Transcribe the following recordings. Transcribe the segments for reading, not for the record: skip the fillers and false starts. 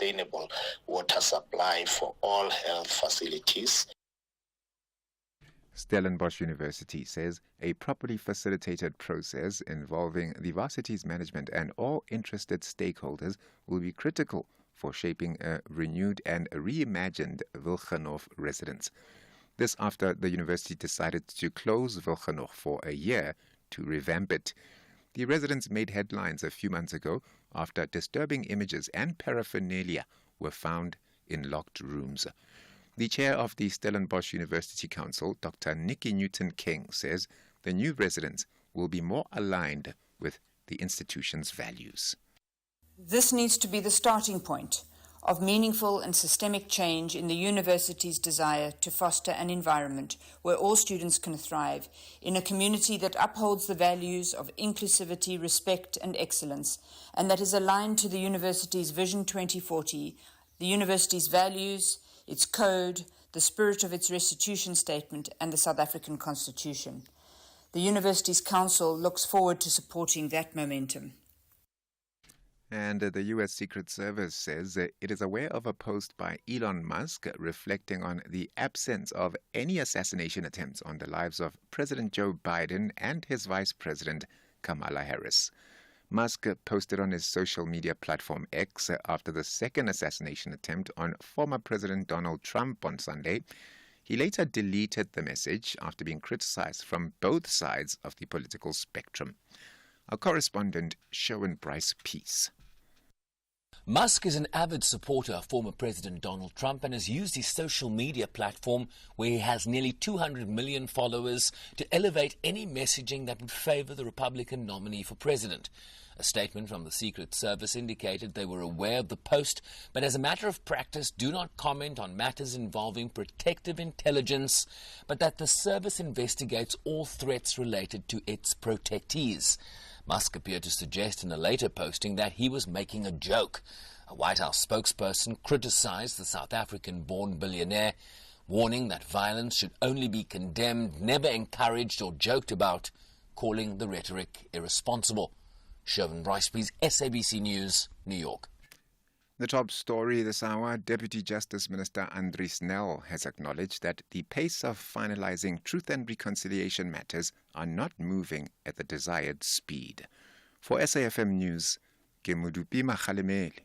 sustainable water supply for all health facilities. Stellenbosch University says a properly facilitated process involving the varsity's management and all interested stakeholders will be critical for shaping a renewed and reimagined Wilgenhof residence. This after the university decided to close Wilgenhof for a year to revamp it. The residence made headlines a few months ago after disturbing images and paraphernalia were found in locked rooms. The chair of the Stellenbosch University Council, Dr. Nikki Newton-King, says the new residence will be more aligned with the institution's values. This needs to be the starting point of meaningful and systemic change in the university's desire to foster an environment where all students can thrive, in a community that upholds the values of inclusivity, respect and excellence, and that is aligned to the university's Vision 2040, the university's values, its code, the spirit of its restitution statement and the South African Constitution. The university's council looks forward to supporting that momentum. And the U.S. Secret Service says it is aware of a post by Elon Musk reflecting on the absence of any assassination attempts on the lives of President Joe Biden and his Vice President Kamala Harris. Musk posted on his social media platform X after the second assassination attempt on former President Donald Trump on Sunday. He later deleted the message after being criticized from both sides of the political spectrum. Our correspondent, Sherwin Bryce Peace. Musk is an avid supporter of former President Donald Trump and has used his social media platform, where he has nearly 200 million followers, to elevate any messaging that would favor the Republican nominee for president. A statement from the Secret Service indicated they were aware of the post, but as a matter of practice do not comment on matters involving protective intelligence, but that the service investigates all threats related to its protectees. Musk appeared to suggest in a later posting that he was making a joke. A White House spokesperson criticized the South African-born billionaire, warning that violence should only be condemned, never encouraged or joked about, calling the rhetoric irresponsible. Sherwin Bryce-Pease, SABC News, New York. The top story this hour, Deputy Justice Minister Andries Nel has acknowledged that the pace of finalizing truth and reconciliation matters are not moving at the desired speed. For SAFM News, Kemudupi Makhalemele.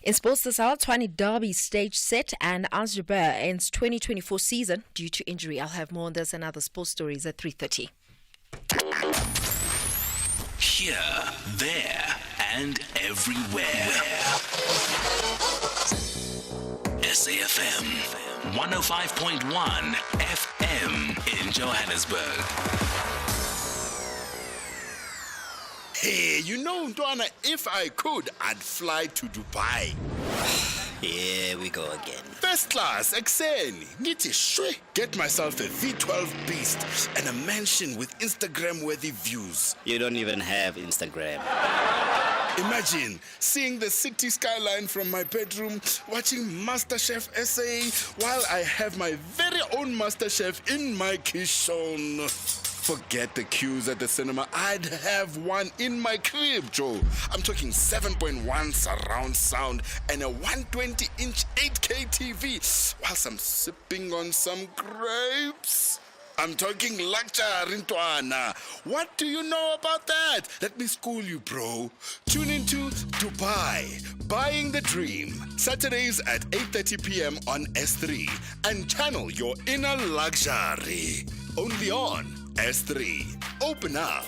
In sports this hour, Tshwane Derby stage set and Azure ends 2024 season due to injury. I'll have more on this and other sports stories at 3:30. Here, there, and everywhere. SAFM 105.1 FM in Johannesburg. Hey, you know, Ntwana, if I could, I'd fly to Dubai. Here we go again. First class, Exeni. Ngithi shwe. Get myself a V12 Beast and a mansion with Instagram-worthy views. You don't even have Instagram. Imagine seeing the city skyline from my bedroom, watching MasterChef SA while I have my very own MasterChef in my kitchen. Forget the queues at the cinema. I'd have one in my crib, Joe. I'm talking 7.1 surround sound and a 120-inch 8K TV whilst I'm sipping on some grapes. I'm talking luxury, Ntwana. What do you know about that? Let me school you, bro. Tune into Dubai, Buying the Dream. Saturdays at 8:30 p.m. on S3. And channel your inner luxury. Only on S3. Open up.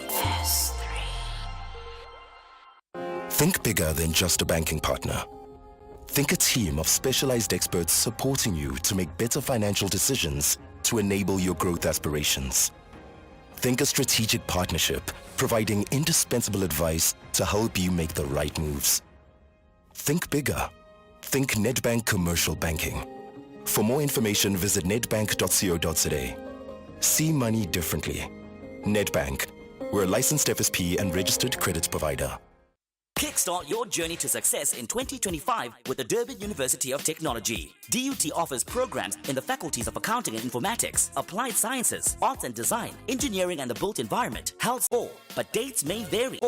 Think bigger than just a banking partner. Think a team of specialized experts supporting you to make better financial decisions to enable your growth aspirations. Think a strategic partnership providing indispensable advice to help you make the right moves. Think bigger. Think Nedbank Commercial Banking. For more information, visit nedbank.co.za. See money differently. Nedbank. We're a licensed FSP and registered credit provider. Kickstart your journey to success in 2025 with the Durban University of Technology. DUT offers programs in the faculties of Accounting and Informatics, Applied Sciences, Arts and Design, Engineering and the Built Environment, Health, but dates may vary.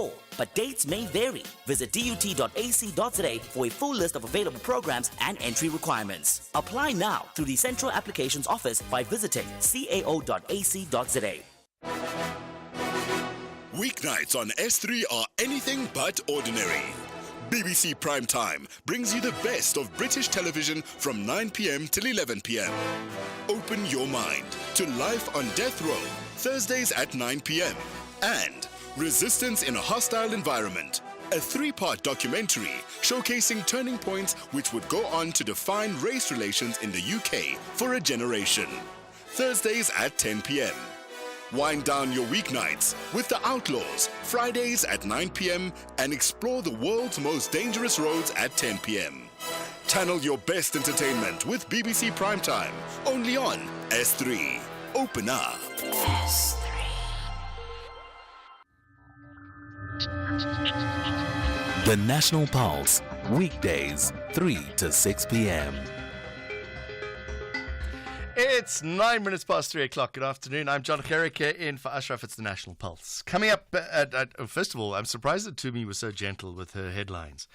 Visit dut.ac.za for a full list of available programs and entry requirements. Apply now through the Central Applications Office by visiting cao.ac.za. Weeknights on S3 are anything but ordinary. BBC Primetime brings you the best of British television from 9 p.m. till 11 p.m. Open your mind to Life on Death Row, Thursdays at 9 p.m. and Resistance in a Hostile Environment, a 3-part documentary showcasing turning points which would go on to define race relations in the UK for a generation. Thursdays at 10 p.m. Wind down your weeknights with The Outlaws, Fridays at 9 p.m. and explore the world's most dangerous roads at 10 p.m. Channel your best entertainment with BBC Primetime, only on S3. Open up. S3. The National Pulse, weekdays, 3 to 6 p.m. It's 9 minutes past 3 o'clock. Good afternoon. I'm Jon Gericke in for Ashraf. It's the National Pulse. Coming up, first of all, I'm surprised that Tumi was so gentle with her headlines.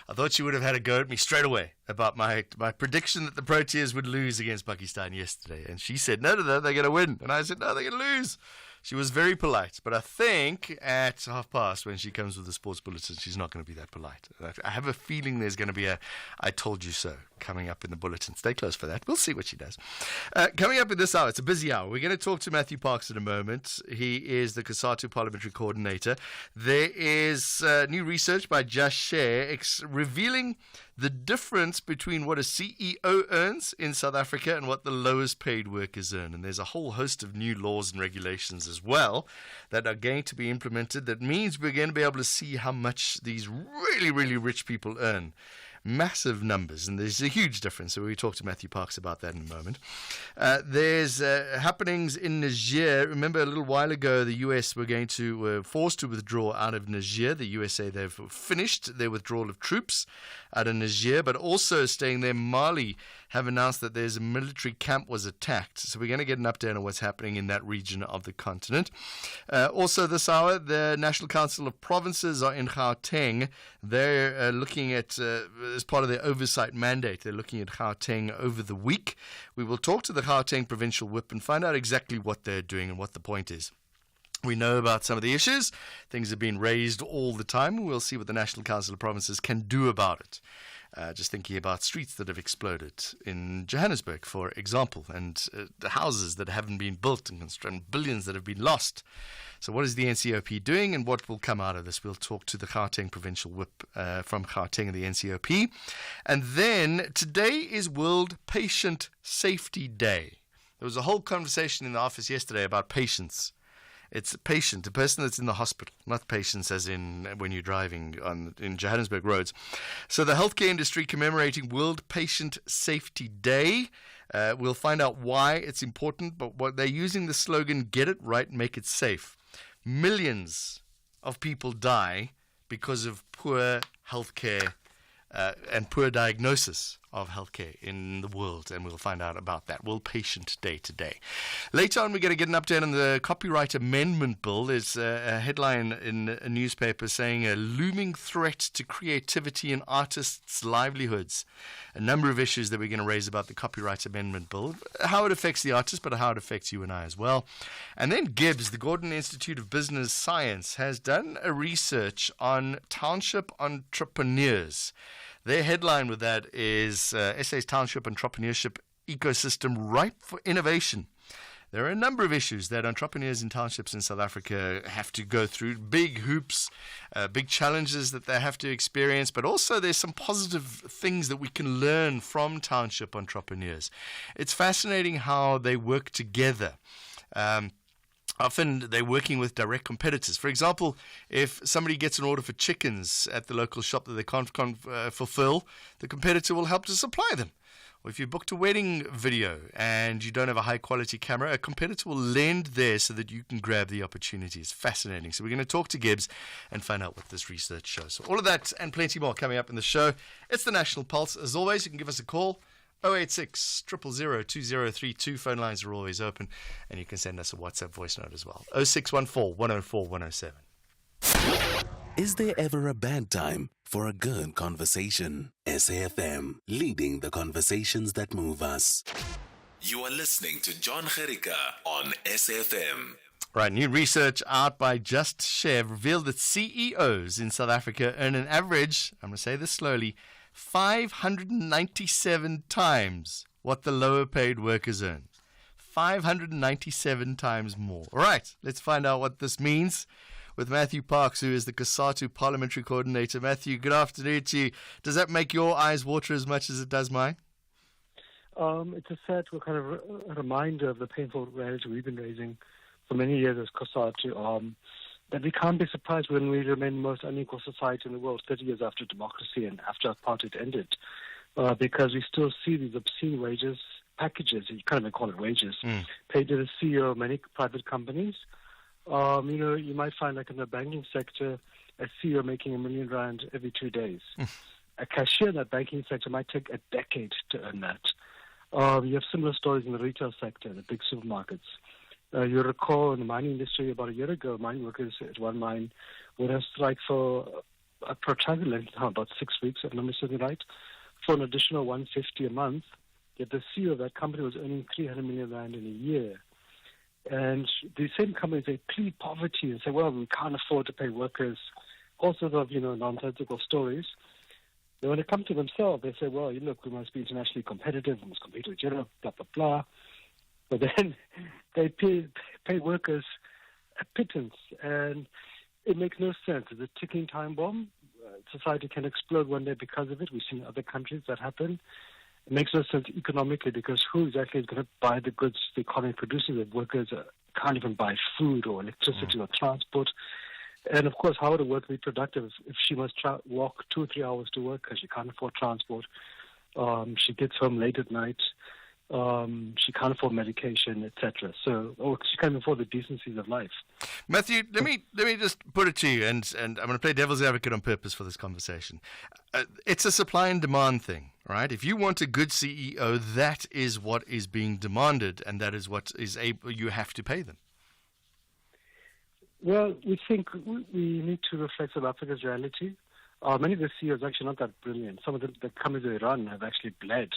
I thought she would have had a go at me straight away about my prediction that the Proteas would lose against Pakistan yesterday. And she said, no, they're going to win. And I said, no, they're going to lose. She was very polite, but I think at past, when she comes with the sports bulletin, she's not going to be that polite. I have a feeling there's going to be a "I told you so" coming up in the bulletin. Stay close for that. We'll see what she does. Coming up in this hour, it's a busy hour. We're going to talk to Matthew Parks in a moment. He is the COSATU Parliamentary Coordinator. There is new research by Just Share revealing the difference between what a CEO earns in South Africa and what the lowest paid workers earn. And there's a whole host of new laws and regulations as well that are going to be implemented. That means we're going to be able to see how much these really, really rich people earn. Massive numbers, and there's a huge difference. So we talk to Matthew Parks about that in a moment. There's happenings in Niger. Remember, a little while ago, the US were forced to withdraw out of Niger. The USA, they've finished their withdrawal of troops out of Niger, but also staying there. Mali have announced that there's a military camp was attacked. So we're going to get an update on what's happening in that region of the continent. Also this hour, the National Council of Provinces are in Gauteng. They're looking at, as part of their oversight mandate, they're looking at Gauteng over the week. We will talk to the Gauteng Provincial Whip and find out exactly what they're doing and what the point is. We know about some of the issues. Things have been raised all the time. We'll see what the National Council of Provinces can do about it. Just thinking about streets that have exploded in Johannesburg, for example, and the houses that haven't been built and billions that have been lost. So what is the NCOP doing and what will come out of this? We'll talk to the Gauteng Provincial Whip from Gauteng and the NCOP. And then today is World Patient Safety Day. There was a whole conversation in the office yesterday about patients. It's a patient, a person that's in the hospital, not patients as in when you're driving in Johannesburg roads. So the healthcare industry commemorating World Patient Safety Day. We'll find out why it's important, but what they're using the slogan, "Get it right, make it safe." Millions of people die because of poor healthcare and poor diagnosis of healthcare in the world, and we'll find out about that. World Patient Day today. Later on, we're going to get an update on the Copyright Amendment Bill. There's a headline in a newspaper saying a looming threat to creativity and artists' livelihoods. A number of issues that we're going to raise about the Copyright Amendment Bill, how it affects the artist, but how it affects you and I as well. And then GIBS, the Gordon Institute of Business Science, has done a research on township entrepreneurs. Their headline with that is SA's Township Entrepreneurship Ecosystem Ripe for Innovation. There are a number of issues that entrepreneurs in townships in South Africa have to go through, big hoops, big challenges that they have to experience, but also there's some positive things that we can learn from township entrepreneurs. It's fascinating how they work together. often they're working with direct competitors. For example, if somebody gets an order for chickens at the local shop that they can't fulfill, the competitor will help to supply them. Or if you booked a wedding video and you don't have a high-quality camera, a competitor will lend theirs so that you can grab the opportunity. It's fascinating. So we're going to talk to Gibbs and find out what this research shows. So all of that and plenty more coming up in the show. It's the National Pulse. As always, you can give us a call. 086 000 2032. Phone lines are always open. And you can send us a WhatsApp voice note as well. 0614 104 107. Is there ever a bad time for a good conversation? SAFM, leading the conversations that move us. You are listening to Jon Gericke on SAFM. Right, new research out by Just Share revealed that CEOs in South Africa earn an average, I'm going to say this slowly, 597 times what the lower paid workers earn. 597 times more. All right, let's find out what this means with Matthew Parks, who is the COSATU Parliamentary Coordinator. Matthew, good afternoon to you. Does that make your eyes water as much as it does mine? It's a sad kind of a reminder of the painful reality we've been raising for many years as COSATU, that we can't be surprised when we remain the most unequal society in the world 30 years after democracy and after apartheid ended, because we still see these obscene wages, packages, you can't even call it wages, paid to the CEO of many private companies. You might find, like in the banking sector, a CEO making R1 million every 2 days. A cashier in that banking sector might take a decade to earn that. You have similar stories in the retail sector, the big supermarkets. You recall in the mining industry about a year ago, mining workers at one mine would have strike for a protracted length, about 6 weeks, if I'm not right, for an additional 150 a month. Yet the CEO of that company was earning 300 million rand in a year. And these same companies, they plead poverty and say, well, we can't afford to pay workers, all sorts of, nonsensical stories. But when it comes to themselves, they say, well, look, we must be internationally competitive, we must compete with Europe, blah, blah, blah. But then they pay workers a pittance, and it makes no sense. It's a ticking time bomb. Society can explode one day because of it. We've seen other countries that happen. It makes no sense economically, because who exactly is going to buy the goods the economy produces if workers can't even buy food or electricity or transport? And, of course, how would a worker be productive if she must walk 2 or 3 hours to work because she can't afford transport? She gets home late at night. She can't afford medication, etc. She can't afford the decencies of life. Matthew, let me just put it to you, and I'm going to play devil's advocate on purpose for this conversation. It's a supply and demand thing, right? If you want a good CEO, that is what is being demanded, and that is what is you have to pay them. Well, we think we need to reflect South Africa's reality. Many of the CEOs are actually not that brilliant. Some of the companies they run have actually bled.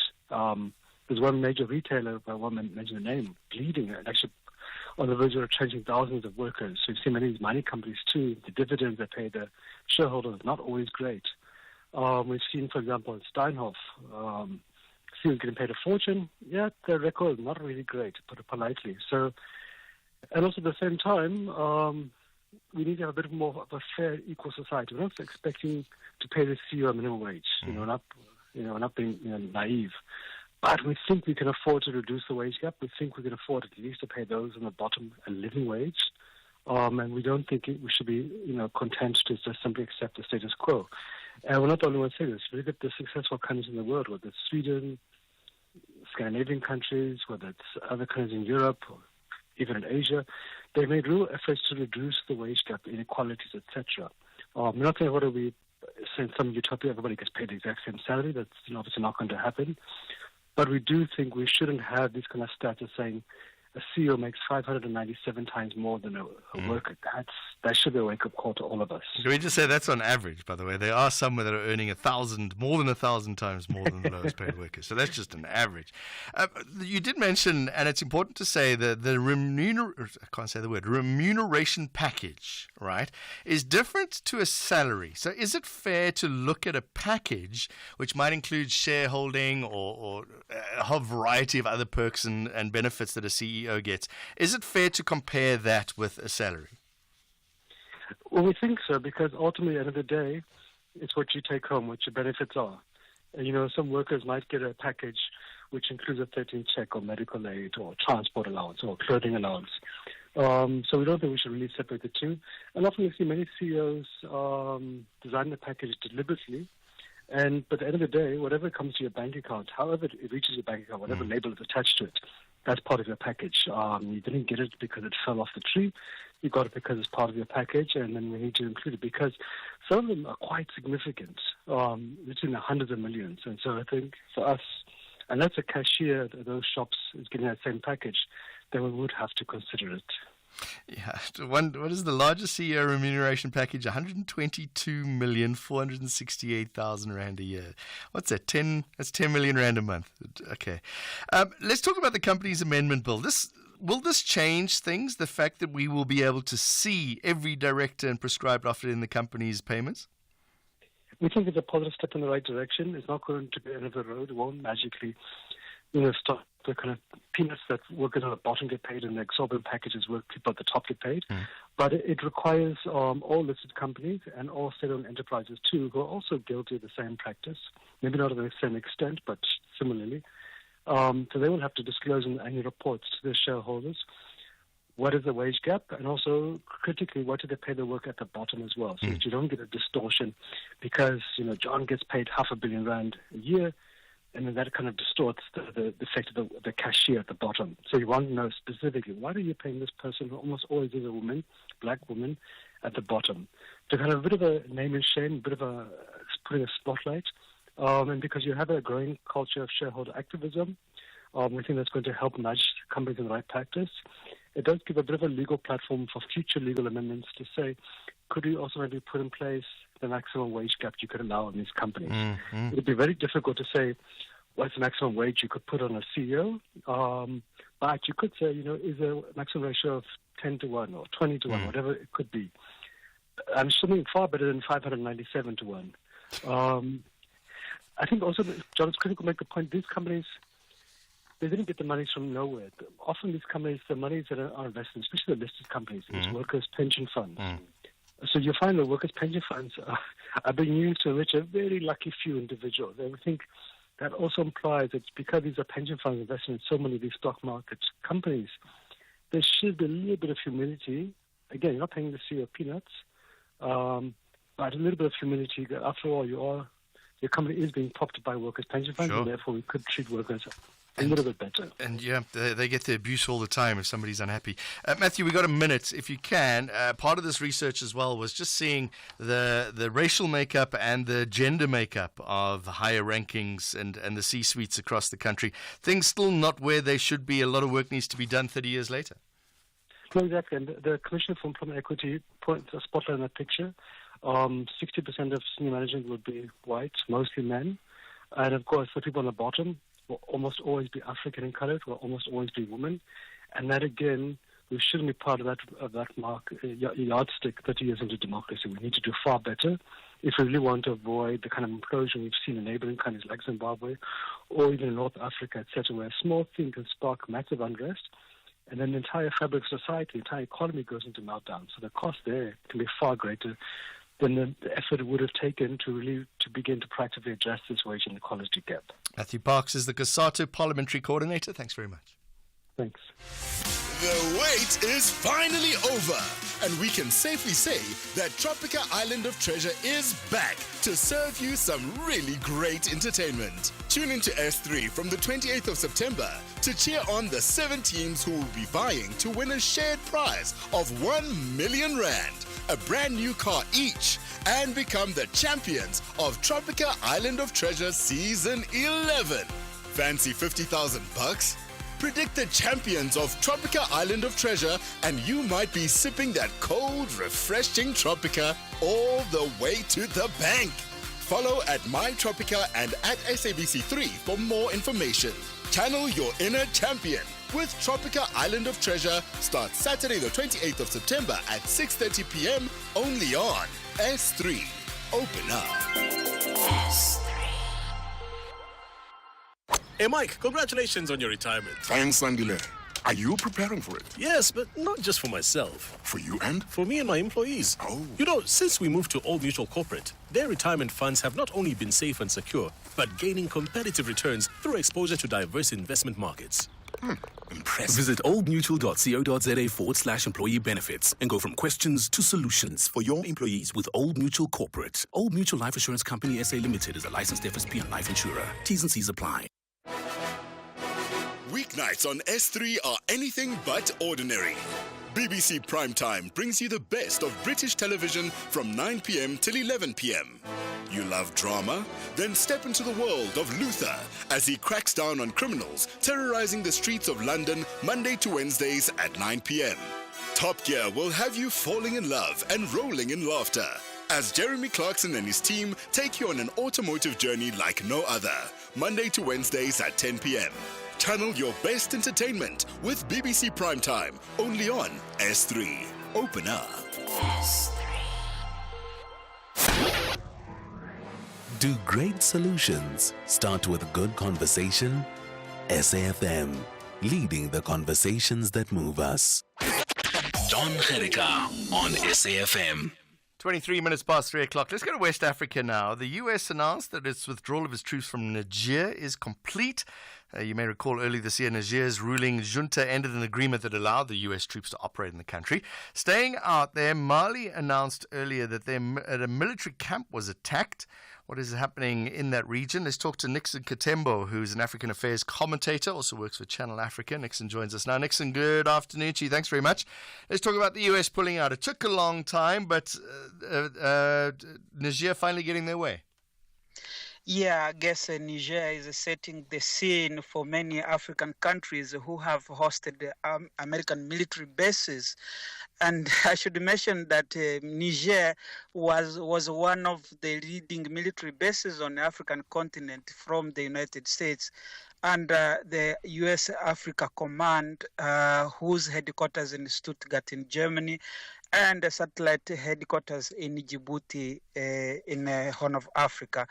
There's one major retailer, I won't mention the name, bleeding and actually on the verge of retrenching thousands of workers. So you've seen many of these mining companies too, the dividends they pay the shareholders, not always great. We've seen, for example, in Steinhoff, CEOs getting paid a fortune. Yeah, their record is not really great, to put it politely. So, and also at the same time, we need to have a bit more of a fair, equal society. We're not expecting to pay the CEO a minimum wage. We're not being naive. But we think we can afford to reduce the wage gap. We think we can afford at least to pay those on the bottom a living wage. And we don't think we should be, content to just simply accept the status quo. And we're not the only ones saying this. Look at the successful countries in the world, whether it's Sweden, Scandinavian countries, whether it's other countries in Europe, or even in Asia. They made real efforts to reduce the wage gap, inequalities, etc. We're not saying what are we saying some utopia, everybody gets paid the exact same salary. That's obviously not going to happen. But we do think we shouldn't have this kind of status saying a CEO makes 597 times more than a worker. That should be a wake-up call to all of us. Can we just say that's on average, by the way? There are some that are earning more than 1,000 times more than the lowest paid workers. So that's just an average. You did mention, and it's important to say, that the remuneration package, right, is different to a salary. So is it fair to look at a package which might include shareholding or a whole variety of other perks and benefits that a CEO gets? Is it fair to compare that with a salary? Well, we think so, because ultimately, at the end of the day, it's what you take home, what your benefits are. Some workers might get a package which includes a 13th check or medical aid or transport allowance or clothing allowance. So we don't think we should really separate the two. And often we see many CEOs design the package deliberately. But at the end of the day, whatever comes to your bank account, however it reaches your bank account, whatever label is attached to it, that's part of your package. You didn't get it because it fell off the tree. You got it because it's part of your package, and then we need to include it because some of them are quite significant, between the hundreds of millions. And so I think for us, unless a cashier at those shops is getting that same package, then we would have to consider it. Yeah. What is the largest CEO remuneration package? 122,468,000 Rand a year. What's that? That's 10 million Rand a month. Okay. Let's talk about the company's amendment bill. Will this change things, the fact that we will be able to see every director and prescribed offer in the company's payments? We think it's a positive step in the right direction. It's not going to be the end of the road. It won't magically stop the kind of peanuts that workers at the bottom get paid and the exorbitant packages where people at the top get paid. But it requires all listed companies and all state-owned enterprises too, who are also guilty of the same practice, maybe not to the same extent, but similarly. So they will have to disclose in the annual reports to their shareholders what is the wage gap, and also critically, what do they pay the worker at the bottom as well, so that you don't get a distortion because, John gets paid R500 million a year, and then that kind of distorts the effect of the cashier at the bottom. So you want to know specifically, why are you paying this person who almost always is a woman, black woman, at the bottom? To kind of a bit of a name and shame, a bit of a putting a spotlight, and because you have a growing culture of shareholder activism, we think that's going to help nudge companies in the right practice. It does give a bit of a legal platform for future legal amendments to say, could we also maybe put in place the maximum wage gap you could allow in these companies? It would be very difficult to say what's the maximum wage you could put on a CEO, but you could say, is a maximum ratio of 10 to 1 or 20 to 1, whatever it could be. I'm assuming far better than 597 to 1. I think also, John, it's critical to make the point, these companies, they didn't get the monies from nowhere. Often these companies, the monies that are invested, especially the listed companies, is workers' pension funds. So you find the workers' pension funds are being used to enrich a very lucky few individuals. And I think that also implies that because these are pension funds investing in so many of these stock market companies, there should be a little bit of humility. Again, you're not paying the CEO peanuts, but a little bit of humility that after all, your company is being propped by workers' pension funds, and therefore we could treat workers a little bit better. And yeah, they get the abuse all the time if somebody's unhappy. Matthew, we got a minute, if you can. Part of this research as well was just seeing the racial makeup and the gender makeup of higher rankings and the C-suites across the country. Things still not where they should be. A lot of work needs to be done 30 years later. No, exactly. And the Commissioner for Employment Equity points a spotlight on that picture. 60% of senior management would be white, mostly men. And of course, the people on the bottom will almost always be African in color, will almost always be women. And that, again, we shouldn't be part of that yardstick 30 years into democracy. We need to do far better if we really want to avoid the kind of implosion we've seen in neighboring countries like Zimbabwe or even in North Africa, etc., where a small thing can spark massive unrest, and then the entire fabric of society, the entire economy goes into meltdown. So the cost there can be far greater than the effort it would have taken to begin to practically address this wage inequality gap. Matthew Parks is the COSATU Parliamentary Coordinator. Thanks very much. Thanks. The wait is finally over, and we can safely say that Tropica Island of Treasure is back to serve you some really great entertainment. Tune into S3 from the 28th of September to cheer on the 7 teams who will be vying to win a shared prize of 1 million Rand, a brand new car each, and become the champions of Tropica Island of Treasure Season 11. Fancy 50,000 bucks? Predict the champions of Tropica Island of Treasure, and you might be sipping that cold, refreshing Tropica all the way to the bank. Follow at MyTropica and at SABC3 for more information. Channel your inner champion with Tropica Island of Treasure. Starts Saturday the 28th of September at 6:30 p.m. only on S3. Open up. S3. Hey, Mike, congratulations on your retirement. Thanks, Sandile. Are you preparing for it? Yes, but not just for myself. For you and? For me and my employees. Oh. You know, since we moved to Old Mutual Corporate, their retirement funds have not only been safe and secure, but gaining competitive returns through exposure to diverse investment markets. Impressive. Visit oldmutual.co.za/employee benefits and go from questions to solutions for your employees with Old Mutual Corporate. Old Mutual Life Assurance Company SA Limited is a licensed FSP and life insurer. T's and C's apply. Weeknights on S3 are anything but ordinary. BBC Primetime brings you the best of British television from 9 p.m. till 11 p.m. You love drama? Then step into the world of Luther as he cracks down on criminals terrorizing the streets of London Monday to Wednesdays at 9 p.m. Top Gear will have you falling in love and rolling in laughter as Jeremy Clarkson and his team take you on an automotive journey like no other, Monday to Wednesdays at 10 p.m. Channel your best entertainment with BBC Primetime, only on S3. Open up. S3. Do great solutions start with a good conversation? SAFM, leading the conversations that move us. Jon Gericke on SAFM. 23 minutes past 3 o'clock. Let's go to West Africa now. The U.S. announced that its withdrawal of its troops from Niger is complete. You may recall earlier this year, Niger's ruling junta ended an agreement that allowed the U.S. troops to operate in the country. Staying out there, Mali announced earlier that a military camp was attacked. What is happening in that region? Let's talk to Nixon Katembo, who's an African affairs commentator, also works for Channel Africa. Nixon joins us now. Nixon, good afternoon to you. Thanks very much. Let's talk about the U.S. pulling out. It took a long time, but Niger finally getting their way. Yeah, I guess Niger is setting the scene for many African countries who have hosted American military bases. And I should mention that Niger was one of the leading military bases on the African continent from the United States. And the U.S. Africa Command, whose headquarters in Stuttgart in Germany, and the satellite headquarters in Djibouti in the Horn of Africa.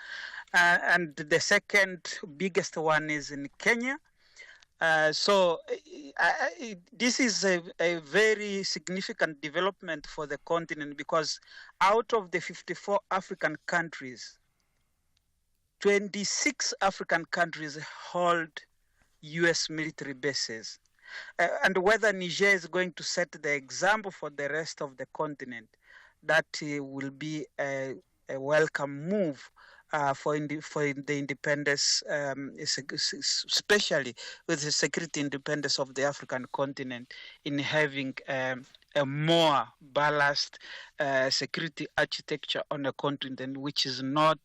And the second biggest one is in Kenya. So this is a very significant development for the continent because out of the 54 African countries, 26 African countries hold U.S. military bases. And whether Niger is going to set the example for the rest of the continent, that will be a welcome move for the independence, especially with the security independence of the African continent in having a more balanced security architecture on the continent, which is not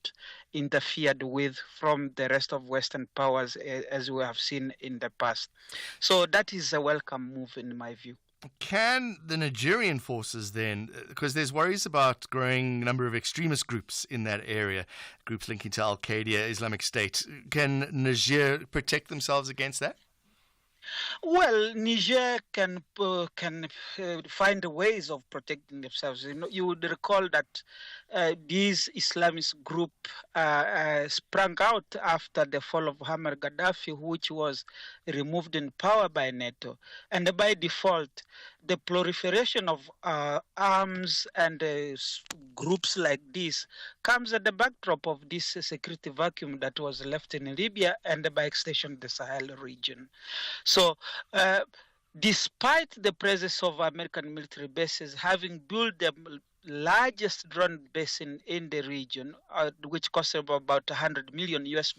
interfered with from the rest of Western powers, as we have seen in the past. So that is a welcome move in my view. Can the Nigerian forces then, because there's worries about growing number of extremist groups in that area, groups linking to Al-Qaeda, Islamic State, can Niger protect themselves against that? Well, Niger can find ways of protecting themselves. You would recall that this Islamist group sprang out after the fall of Muammar Gaddafi, which was removed in power by NATO. And by default, the proliferation of arms and groups like this comes at the backdrop of this security vacuum that was left in Libya and by extension the Sahel region. So despite the presence of American military bases having built the largest drone base in the region, which cost about $100 million US,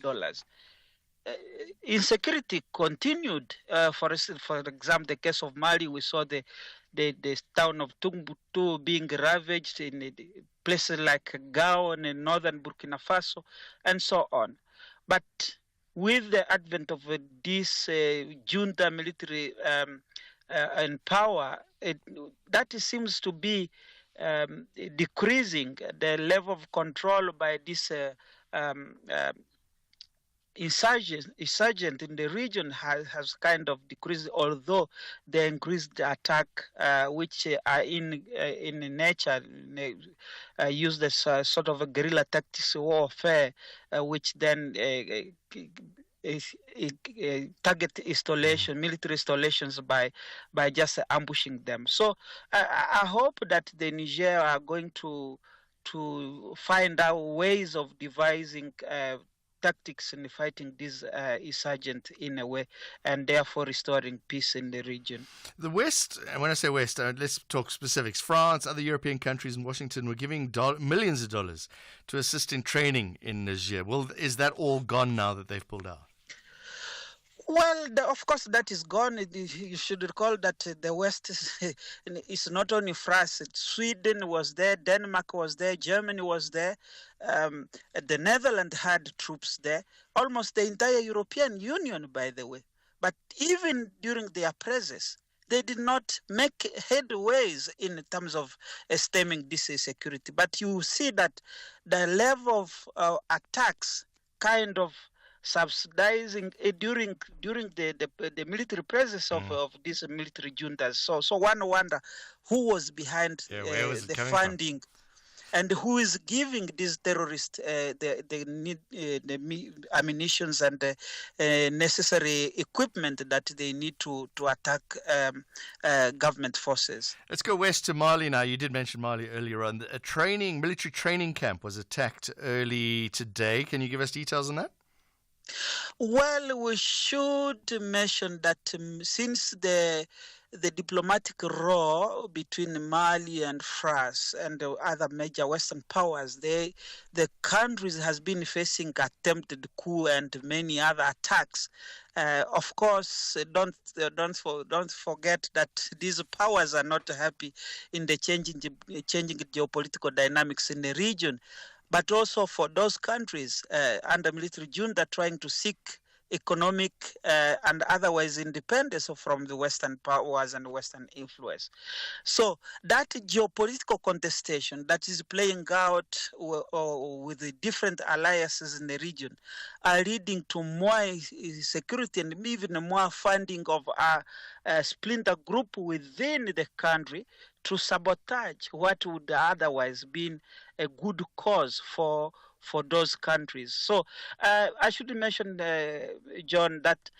insecurity continued. For example, the case of Mali, we saw the town of Timbuktu being ravaged in places like Gao in northern Burkina Faso, and so on. But with the advent of this junta military and power, that seems to be decreasing. The level of control by this insurgent in the region has kind of decreased, although the increased attack, which are in nature, used as sort of a guerrilla tactics warfare, which then target military installations by just ambushing them. So I hope that the Niger are going to find out ways of devising tactics in fighting these insurgents in a way, and therefore restoring peace in the region. The West, and when I say West, let's talk specifics. France, other European countries, and Washington were giving millions of dollars to assist in training in Niger. Well, is that all gone now that they've pulled out? Well, of course, that is gone. You should recall that the West is not only France. Sweden was there, Denmark was there, Germany was there, the Netherlands had troops there, almost the entire European Union, by the way. But even during their presence, they did not make headways in terms of stemming this insecurity. But you see that the level of attacks kind of subsidizing during the military presence of these military juntas. So one wonder who was behind the funding and who is giving these terrorists the ammunitions and the necessary equipment that they need to attack government forces. Let's go west to Mali now. You did mention Mali earlier on. A military training camp was attacked early today. Can you give us details on that? Well, we should mention that since the diplomatic row between Mali and France and the other major Western powers, the countries has been facing attempted coup and many other attacks. Of course, don't forget that these powers are not happy in the changing geopolitical dynamics in the region. But also for those countries under military junta trying to seek economic and otherwise independence from the Western powers and Western influence. So that geopolitical contestation that is playing out with the different alliances in the region are leading to more security and even more funding of a splinter group within the country to sabotage what would otherwise been a good cause for those countries. So I should mention, John, that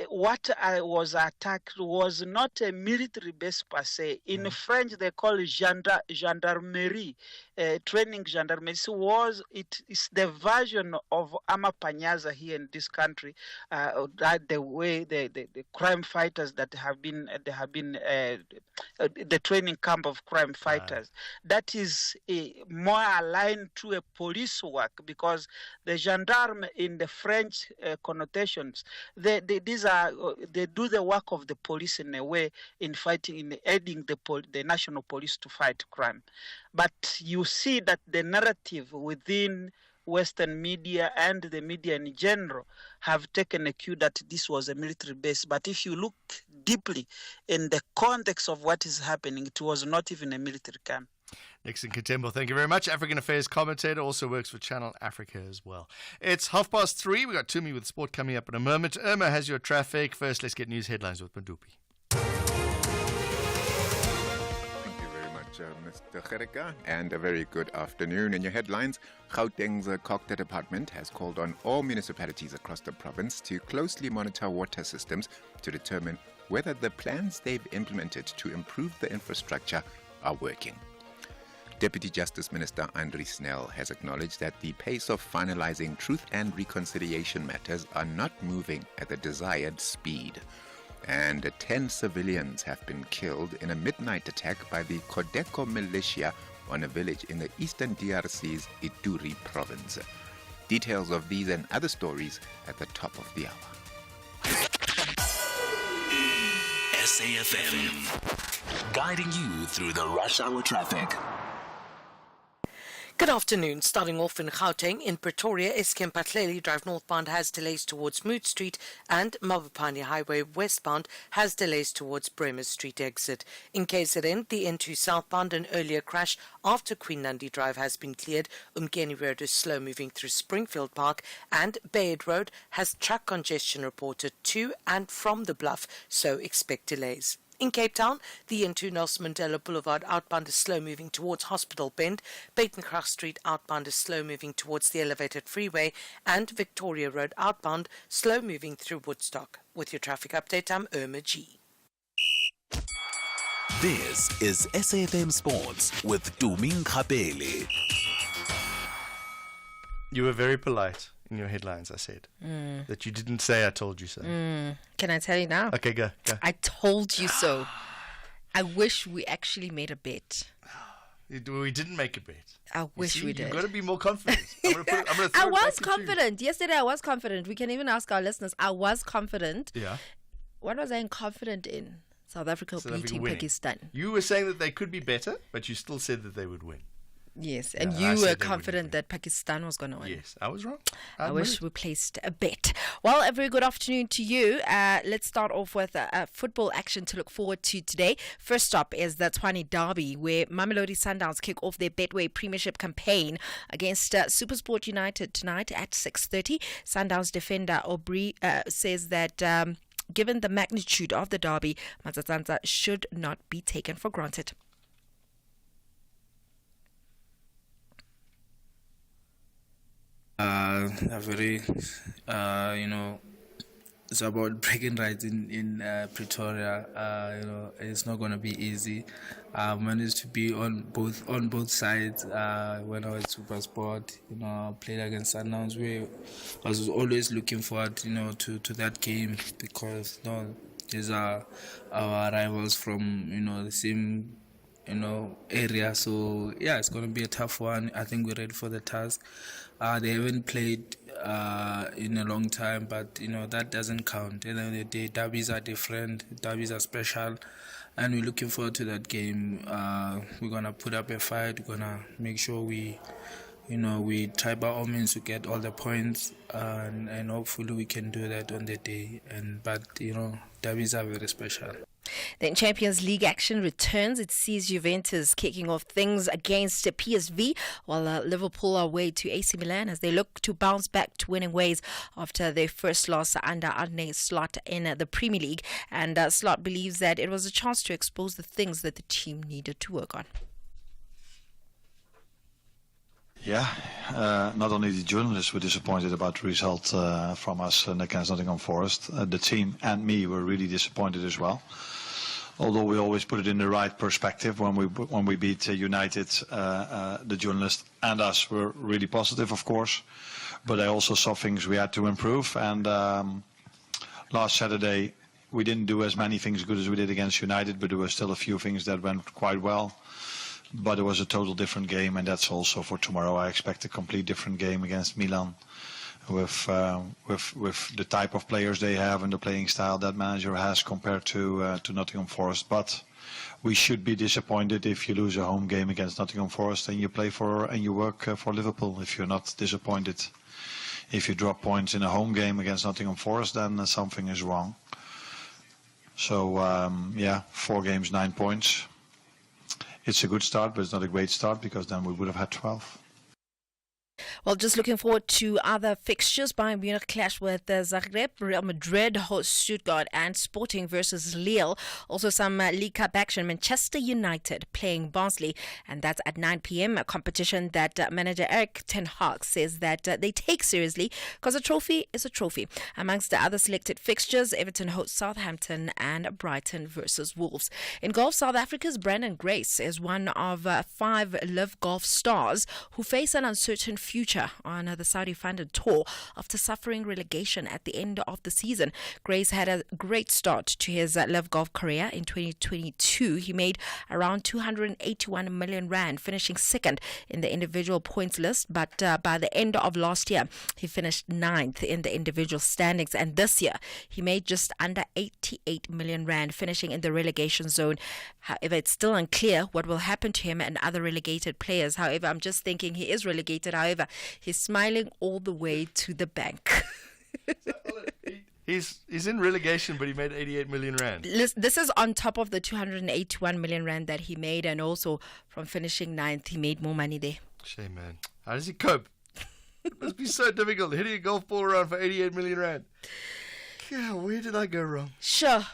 what was attacked was not a military base per se. In French, they call it gendarmerie, training gendarmerie. So it's the version of Amapanyaza here in this country. The way the crime fighters that have been the training camp of crime fighters. That is more aligned to a police work, because the gendarme in the French connotations, they do the work of the police in a way, in fighting, in aiding the national police to fight crime. But you see that the narrative within Western media and the media in general have taken a cue that this was a military base. But if you look deeply in the context of what is happening, it was not even a military camp. Nixon Katembo, thank you very much. African Affairs commentator, also works for Channel Africa as well. It's 3:30. We've got Tumi with sport coming up in a moment. Irma has your traffic. First, let's get news headlines with Madupi. Thank you very much, Mr. Gericke, and a very good afternoon. In your headlines, Gauteng's Kokta Department has called on all municipalities across the province to closely monitor water systems to determine whether the plans they've implemented to improve the infrastructure are working. Deputy Justice Minister Andri Snell has acknowledged that the pace of finalizing truth and reconciliation matters are not moving at the desired speed. And 10 civilians have been killed in a midnight attack by the Kodeko militia on a village in the eastern DRC's Ituri province. Details of these and other stories at the top of the hour. SAFM, guiding you through the rush hour traffic. Good afternoon. Starting off in Gauteng, in Pretoria, Eskom Patleli Drive northbound has delays towards Mood Street, and Mabopane Highway westbound has delays towards Bremer Street exit. In KZN, the N2 southbound, an earlier crash after Queen Nandi Drive has been cleared. Umgeni Road is slow moving through Springfield Park, and Bayard Road has truck congestion reported to and from the Bluff, so expect delays. In Cape Town, the N2 Nelson Mandela Boulevard outbound is slow moving towards Hospital Bend, Batencroft Street outbound is slow moving towards the Elevated Freeway, and Victoria Road outbound slow moving through Woodstock. With your traffic update, I'm Irma G. This is SAFM Sports with Tumi Nkapele. You were very polite in your headlines, I said. That you didn't say I told you so. Can I tell you now? Okay, go. I told you so. I wish we actually made a bet. We didn't make a bet. I wish we did. You've got to be more confident. I was confident. Yesterday I was confident. We can even ask our listeners. I was confident. Yeah. What was I confident in? South Africa beating Pakistan. You were saying that they could be better, but you still said that they would win. Yes, and you were confident that Pakistan was going to win. Yes, I was wrong. I wish we placed a bet. Well, a very good afternoon to you. Let's start off with football action to look forward to today. First up is the Tshwane Derby, where Mamelodi Sundowns kick off their Betway Premiership campaign against SuperSport United tonight at 6:30. Sundowns defender Aubry says that given the magnitude of the derby, Matsatsantsa should not be taken for granted. A very, it's about breaking rights in Pretoria. It's not going to be easy. I managed to be on both sides when I was SuperSport. Played against Sundowns. I was always looking forward, to that game because these are our rivals from the same area. So yeah, it's going to be a tough one. I think we're ready for the task. They haven't played in a long time, but that doesn't count. At the end of the day, derbies are different. Derbies are special, and we're looking forward to that game. We're gonna put up a fight. We're gonna make sure we try by all means to get all the points, and hopefully we can do that on the day. But derbies are very special. Then Champions League action returns. It sees Juventus kicking off things against PSV, while Liverpool are away to AC Milan as they look to bounce back to winning ways after their first loss under Arne Slot in the Premier League. And Slot believes that it was a chance to expose the things that the team needed to work on. Yeah, not only the journalists were disappointed about the result from us against Nottingham Forest, the team and me were really disappointed as well. Although we always put it in the right perspective when we beat United, the journalists and us were really positive, of course. But I also saw things we had to improve. And last Saturday we didn't do as many things good as we did against United, but there were still a few things that went quite well. But it was a total different game, and that's also for tomorrow. I expect a complete different game against Milan, with the type of players they have and the playing style that manager has compared to Nottingham Forest. But we should be disappointed if you lose a home game against Nottingham Forest and you play for and you work for Liverpool. If you're not disappointed, if you drop points in a home game against Nottingham Forest, then something is wrong. So 4 games, 9 points. It's a good start, but it's not a great start because then we would have had 12. Well, just looking forward to other fixtures. Bayern Munich clash with Zagreb, Real Madrid hosts Stuttgart, and Sporting versus Lille. Also some League Cup action. Manchester United playing Barnsley, and that's at 9 p.m. A competition that manager Erik ten Hag says that they take seriously because a trophy is a trophy. Amongst the other selected fixtures, Everton hosts Southampton and Brighton versus Wolves. In golf, South Africa's Brandon Grace is one of 5 Live Golf stars who face an uncertain future on the Saudi-funded tour after suffering relegation at the end of the season. Grace had a great start to his Live Golf career in 2022. He made around 281 million rand, finishing second in the individual points list, but by the end of last year, he finished 9th in the individual standings, and this year, he made just under 88 million rand, finishing in the relegation zone. However, it's still unclear what will happen to him and other relegated players. However, I'm just thinking he is relegated. However, he's smiling all the way to the bank. He's in relegation, but he made 88 million rand. This is on top of the 281 million rand that he made, and also from finishing 9th, he made more money there. Shame, man. How does he cope? It must be so difficult hitting a golf ball around for 88 million rand. Yeah, where did I go wrong? Sure.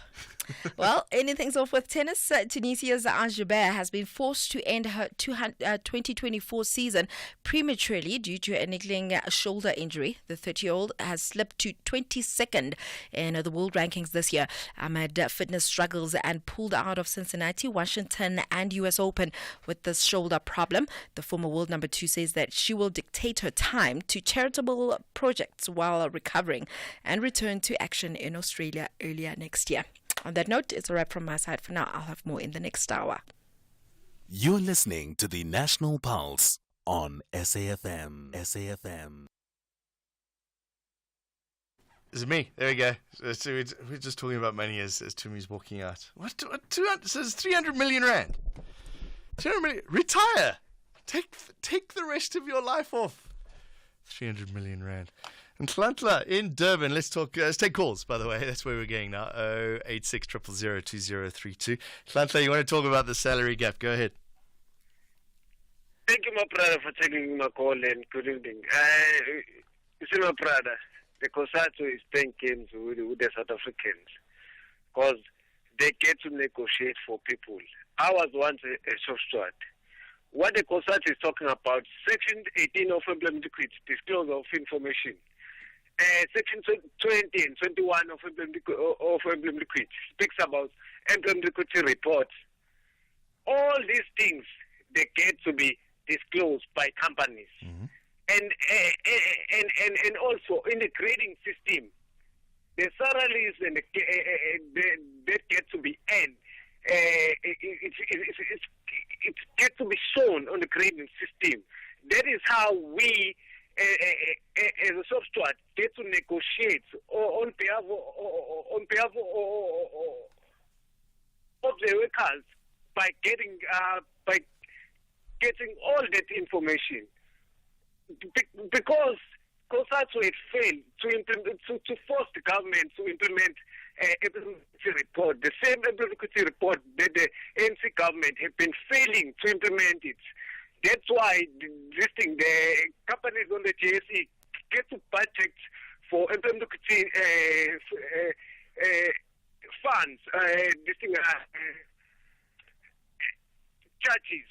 Well, ending things off with tennis, Tunisia's Ajabert has been forced to end her 2024 season prematurely due to a niggling shoulder injury. The 30-year-old has slipped to 22nd in the world rankings this year amid fitness struggles and pulled out of Cincinnati, Washington and US Open with this shoulder problem. The former world number 2 says that she will dictate her time to charitable projects while recovering and return to action in Australia earlier next year. On that note, it's a wrap from my side for now. I'll have more in the next hour. You're listening to the National Pulse on SAFM. SAFM. Is it me? There we go. So we're just talking about money as Tumi's walking out. What 200? So it's 300 million rand. 200 million. Retire. Take the rest of your life off. 300 million rand. And Klantla in Durban, let's take calls, by the way. That's where we're going now. 086 000 2032. Klantla, you want to talk about the salary gap? Go ahead. Thank you, my brother, for taking my call and good evening. You see, my brother, the COSATU is playing games with the South Africans because they get to negotiate for people. I was once a soft steward. What the COSATU is talking about, Section 18 of Employment Equity, disclosure of information. Section 20 and 21 of Employment Equity speaks about Employment Equity reports. All these things, they get to be disclosed by companies. Mm-hmm. And also in the grading system, the salaries and that get to be earned, it gets to be shown on the grading system. That is how we, as a soft steward, get to negotiate on behalf of the workers by getting all that information. Because COSATU had failed to force the government to implement employment report, the same employment report that the ANC government had been failing to implement it. That's why the companies on the JSE get to budget for employment funds, charges.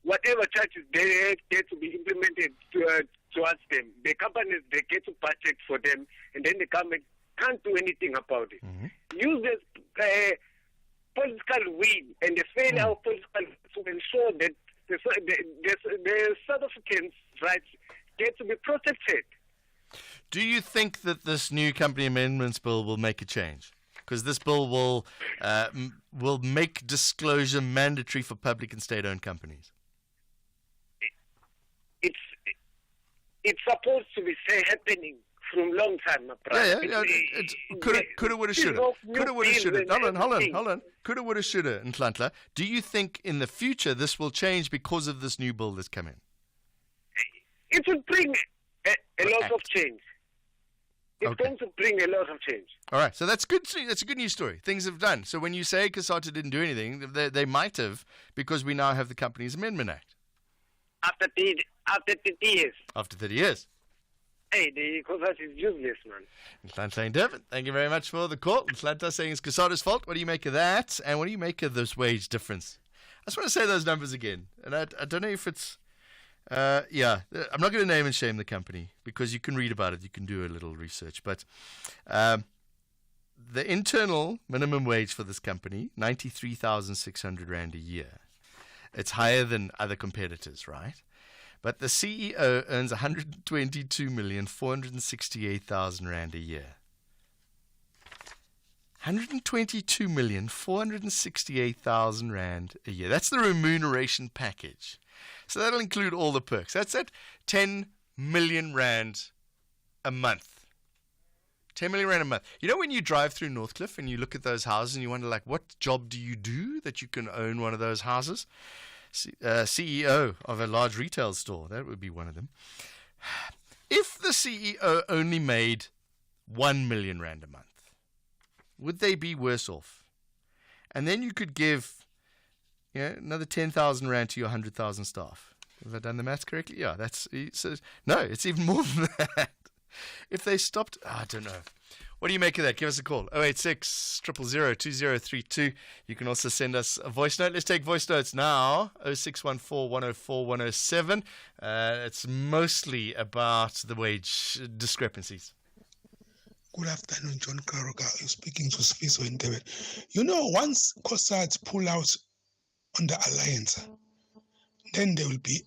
Whatever charges they get to be implemented towards them, the companies, they get to budget for them, and then the government can't do anything about it. Mm-hmm. Use this political will and the failure of political will to ensure that the South Africans' rights get to be protected. Do you think that this new company amendments bill will make a change? Because this bill will make disclosure mandatory for public and state-owned companies. It's supposed to be happening from a long time, my brother. Yeah. Coulda, woulda, shoulda. Coulda, woulda, shoulda. Hold on. Coulda, woulda, shoulda in Klantla. Do you think in the future this will change because of this new bill that's come in? It will bring a lot of change. It's going to bring a lot of change. All right, so that's good. That's a good news story. Things have done. So when you say COSATU didn't do anything, they might have, because we now have the Companies Amendment Act. After 30 years. After 30 years. Hey, the COSATU is useless, man. Klantla in Durban, thank you very much for the call. Klantla saying it's COSATU's fault. What do you make of that? And what do you make of this wage difference? I just want to say those numbers again. And I don't know if it's... I'm not going to name and shame the company because you can read about it. You can do a little research. But the internal minimum wage for this company, 93,600 Rand a year. It's higher than other competitors, right? But the CEO earns 122,468,000 Rand a year. 122,468,000 Rand a year. That's the remuneration package. So that'll include all the perks. That's at 10 million Rand a month. 10 million Rand a month. You know when you drive through Northcliffe and you look at those houses and you wonder, like, what job do you do that you can own one of those houses? CEO of a large retail store. That would be one of them. If the CEO only made 1 million Rand a month, would they be worse off? And then you could give another 10,000 Rand to your 100,000 staff. Have I done the maths correctly? Yeah, no, it's even more than that. If they stopped, I don't know. What do you make of that? Give us a call. 086 000 2032. You can also send us a voice note. Let's take voice notes now. 0614 104 107. It's mostly about the wage discrepancies. Good afternoon, Jon Gericke. You're speaking to Sfiso in David. You know, once COSATs pull out on the alliance, then there will be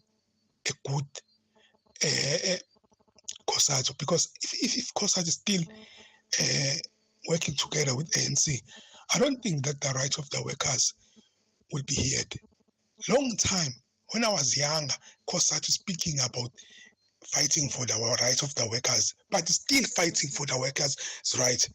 a good COSAT. Because if COSAT is still working together with ANC, I don't think that the rights of the workers will be heard. Long time, when I was younger, COSAT is speaking about fighting for the rights of the workers, but still fighting for the workers' rights.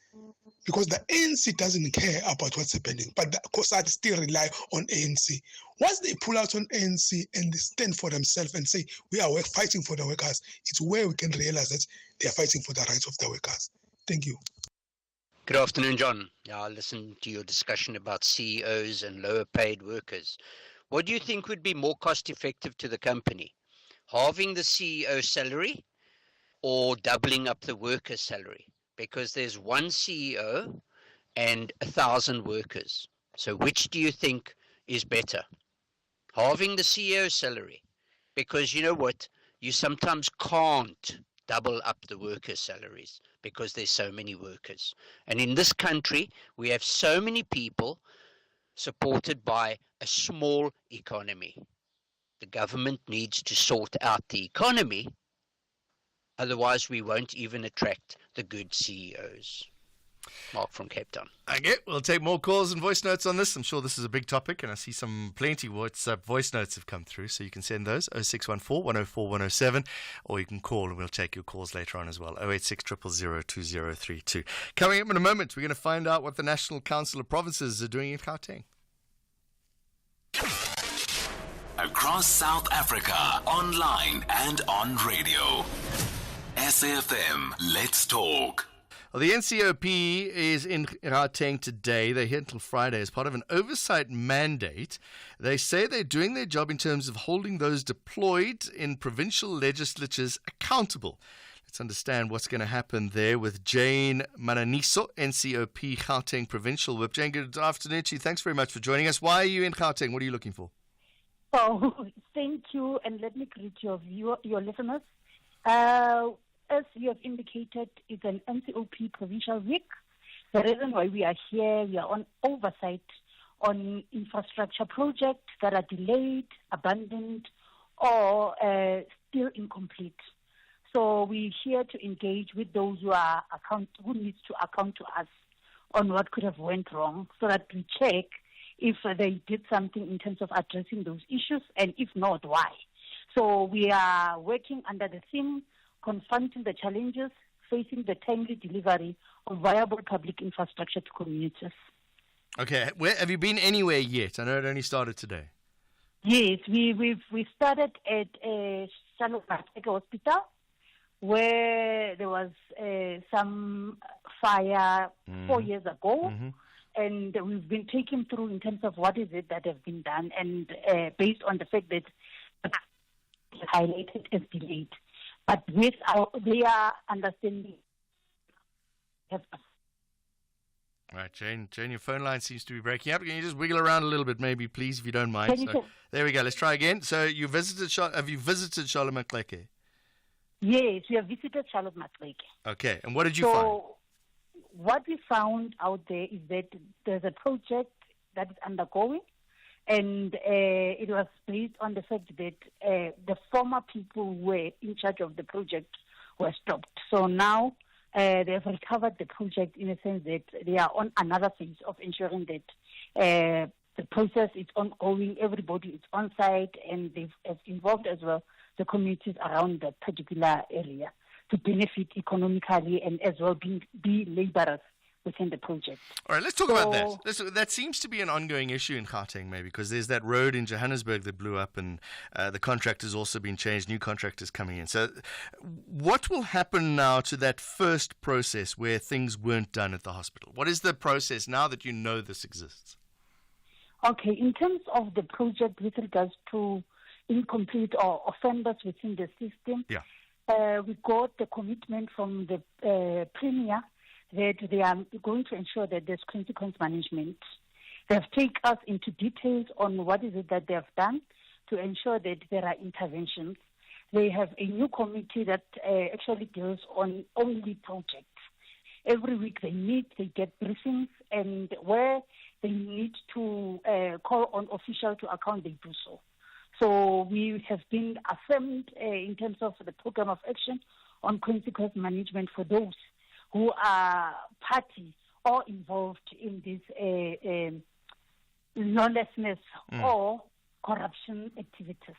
Because the ANC doesn't care about what's happening, but the COSAT still rely on ANC. Once they pull out on ANC and they stand for themselves and say, we are fighting for the workers, it's where we can realize that they are fighting for the rights of the workers. Thank you. Good afternoon, John. I listened to your discussion about CEOs and lower paid workers. What do you think would be more cost effective to the company? Halving the CEO salary or doubling up the worker's salary? Because there's one CEO and 1,000 workers. So which do you think is better? Halving the CEO's salary? Because you know what? You sometimes can't double up the workers' salaries because there's so many workers. And in this country, we have so many people supported by a small economy. The government needs to sort out the economy, otherwise we won't even attract the good CEOs. Mark from Cape Town. Okay, we'll take more calls and voice notes on this. I'm sure this is a big topic, and I see plenty WhatsApp voice notes have come through, so you can send those 0614 104 107, or you can call and we'll take your calls later on as well. 086 000 2032. Coming up in a moment, we're going to find out what the National Council of Provinces are doing in Gauteng. Across South Africa, online and on radio. SAFM, let's talk. Well, the NCOP is in Gauteng today. They're here until Friday as part of an oversight mandate. They say they're doing their job in terms of holding those deployed in provincial legislatures accountable. Let's understand what's going to happen there with Jane Mananiso, NCOP Gauteng Provincial Whip. Jane, good afternoon to you. Thanks very much for joining us. Why are you in Gauteng? What are you looking for? Oh, thank you, and let me greet your listeners. As you have indicated, it's an NCOP provincial week. The reason why we are here, we are on oversight on infrastructure projects that are delayed, abandoned, or still incomplete. So we're here to engage with those who needs to account to us on what could have went wrong, so that we check if they did something in terms of addressing those issues, and if not, why. So we are working under the theme, confronting the challenges, facing the timely delivery of viable public infrastructure to communities. Okay, have you been anywhere yet? I know it only started today. Yes, we started at Charlotte Hospital, where there was some fire 4 years ago. Mm-hmm. And we've been taken through in terms of what is it that has been done, and based on the fact that highlighted as delayed. But with their understanding. Right, Jane, your phone line seems to be breaking up. Can you just wiggle around a little bit, maybe, please, if you don't mind? There we go. Let's try again. So have you visited Charlotte Maxeke? Yes, we have visited Charlotte Maxeke. Okay, and what did you find? What we found out there is that there's a project that is undergoing, and it was based on the fact that the former people who were in charge of the project were stopped. So now they have recovered the project in a sense that they are on another phase of ensuring that the process is ongoing, everybody is on site, and they've involved as well the communities around that particular area to benefit economically and as well be laborers within the project. All right, let's talk about that. That seems to be an ongoing issue in Gauteng, maybe, because there's that road in Johannesburg that blew up, and the contract has also been changed, new contractors coming in. So what will happen now to that first process where things weren't done at the hospital? What is the process now that you know this exists? Okay, in terms of the project with regards to incomplete or offenders within the system, we got the commitment from the Premier that they are going to ensure that there's consequence management. They have taken us into details on what is it that they have done to ensure that there are interventions. They have a new committee that actually deals on only projects. Every week they meet, they get briefings, and where they need to call on officials to account, they do so. So we have been affirmed in terms of the program of action on consequence management for those who are party or involved in this lawlessness or corruption activities.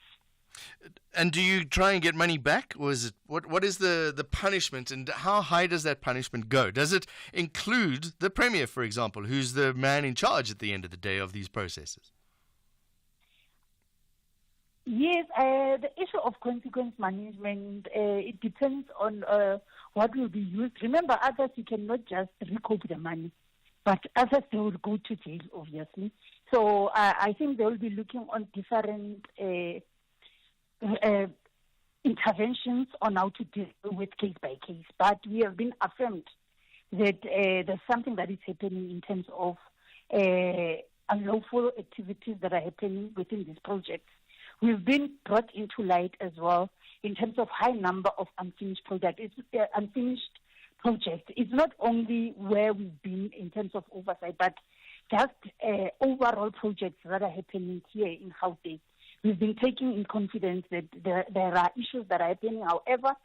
And do you try and get money back, or is it what is the punishment, and how high does that punishment go? Does it include the Premier, for example, who's the man in charge at the end of the day of these processes? Yes, the issue of consequence management, it depends on what will be used. Remember, others, you cannot just recoup the money, but others, they will go to jail, obviously. So I think they will be looking on different interventions on how to deal with case by case. But we have been affirmed that there's something that is happening in terms of unlawful activities that are happening within these projects. We've been brought into light as well in terms of high number of unfinished projects. Unfinished projects. It's not only where we've been in terms of oversight, but just overall projects that are happening here in Gauteng. We've been taking in confidence that there are issues that are happening. However,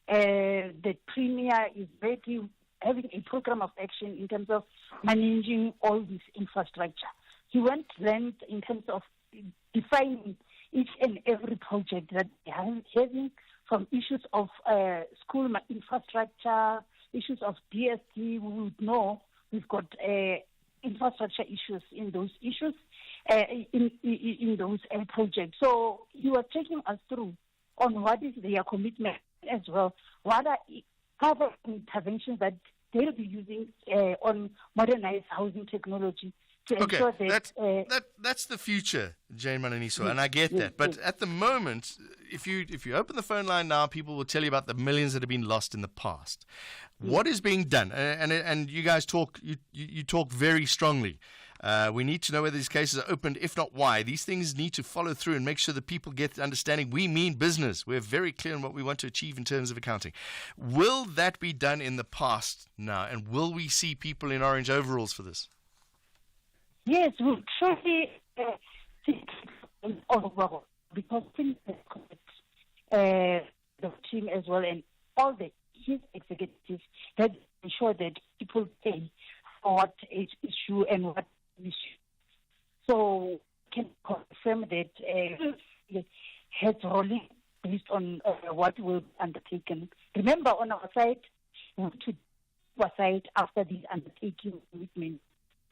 the Premier is ready, having a program of action in terms of managing all this infrastructure. He went length in terms of defining each and every project that they are having, from issues of school infrastructure, issues of DST. We would know we've got infrastructure issues in those issues, in those projects. So he was taking us through on what is their commitment as well. What are other interventions that they'll be using on modernized housing technology to ensure that that's the future, Jane Mananiso, and I get that. But at the moment, if you open the phone line now, people will tell you about the millions that have been lost in the past. What is being done? And you guys talk, you talk very strongly. We need to know whether these cases are opened, if not why. These things need to follow through and make sure that people get the understanding. We mean business. We're very clear on what we want to achieve in terms of accounting. Will that be done in the past now? And will we see people in orange overalls for this? Yes, we'll surely see overall, because the team as well and all his executives that ensure that people pay for what issue and what issue. So can confirm that heads rolling based on what will be undertaken. Remember, on our side, we want to do our side after this undertaking commitment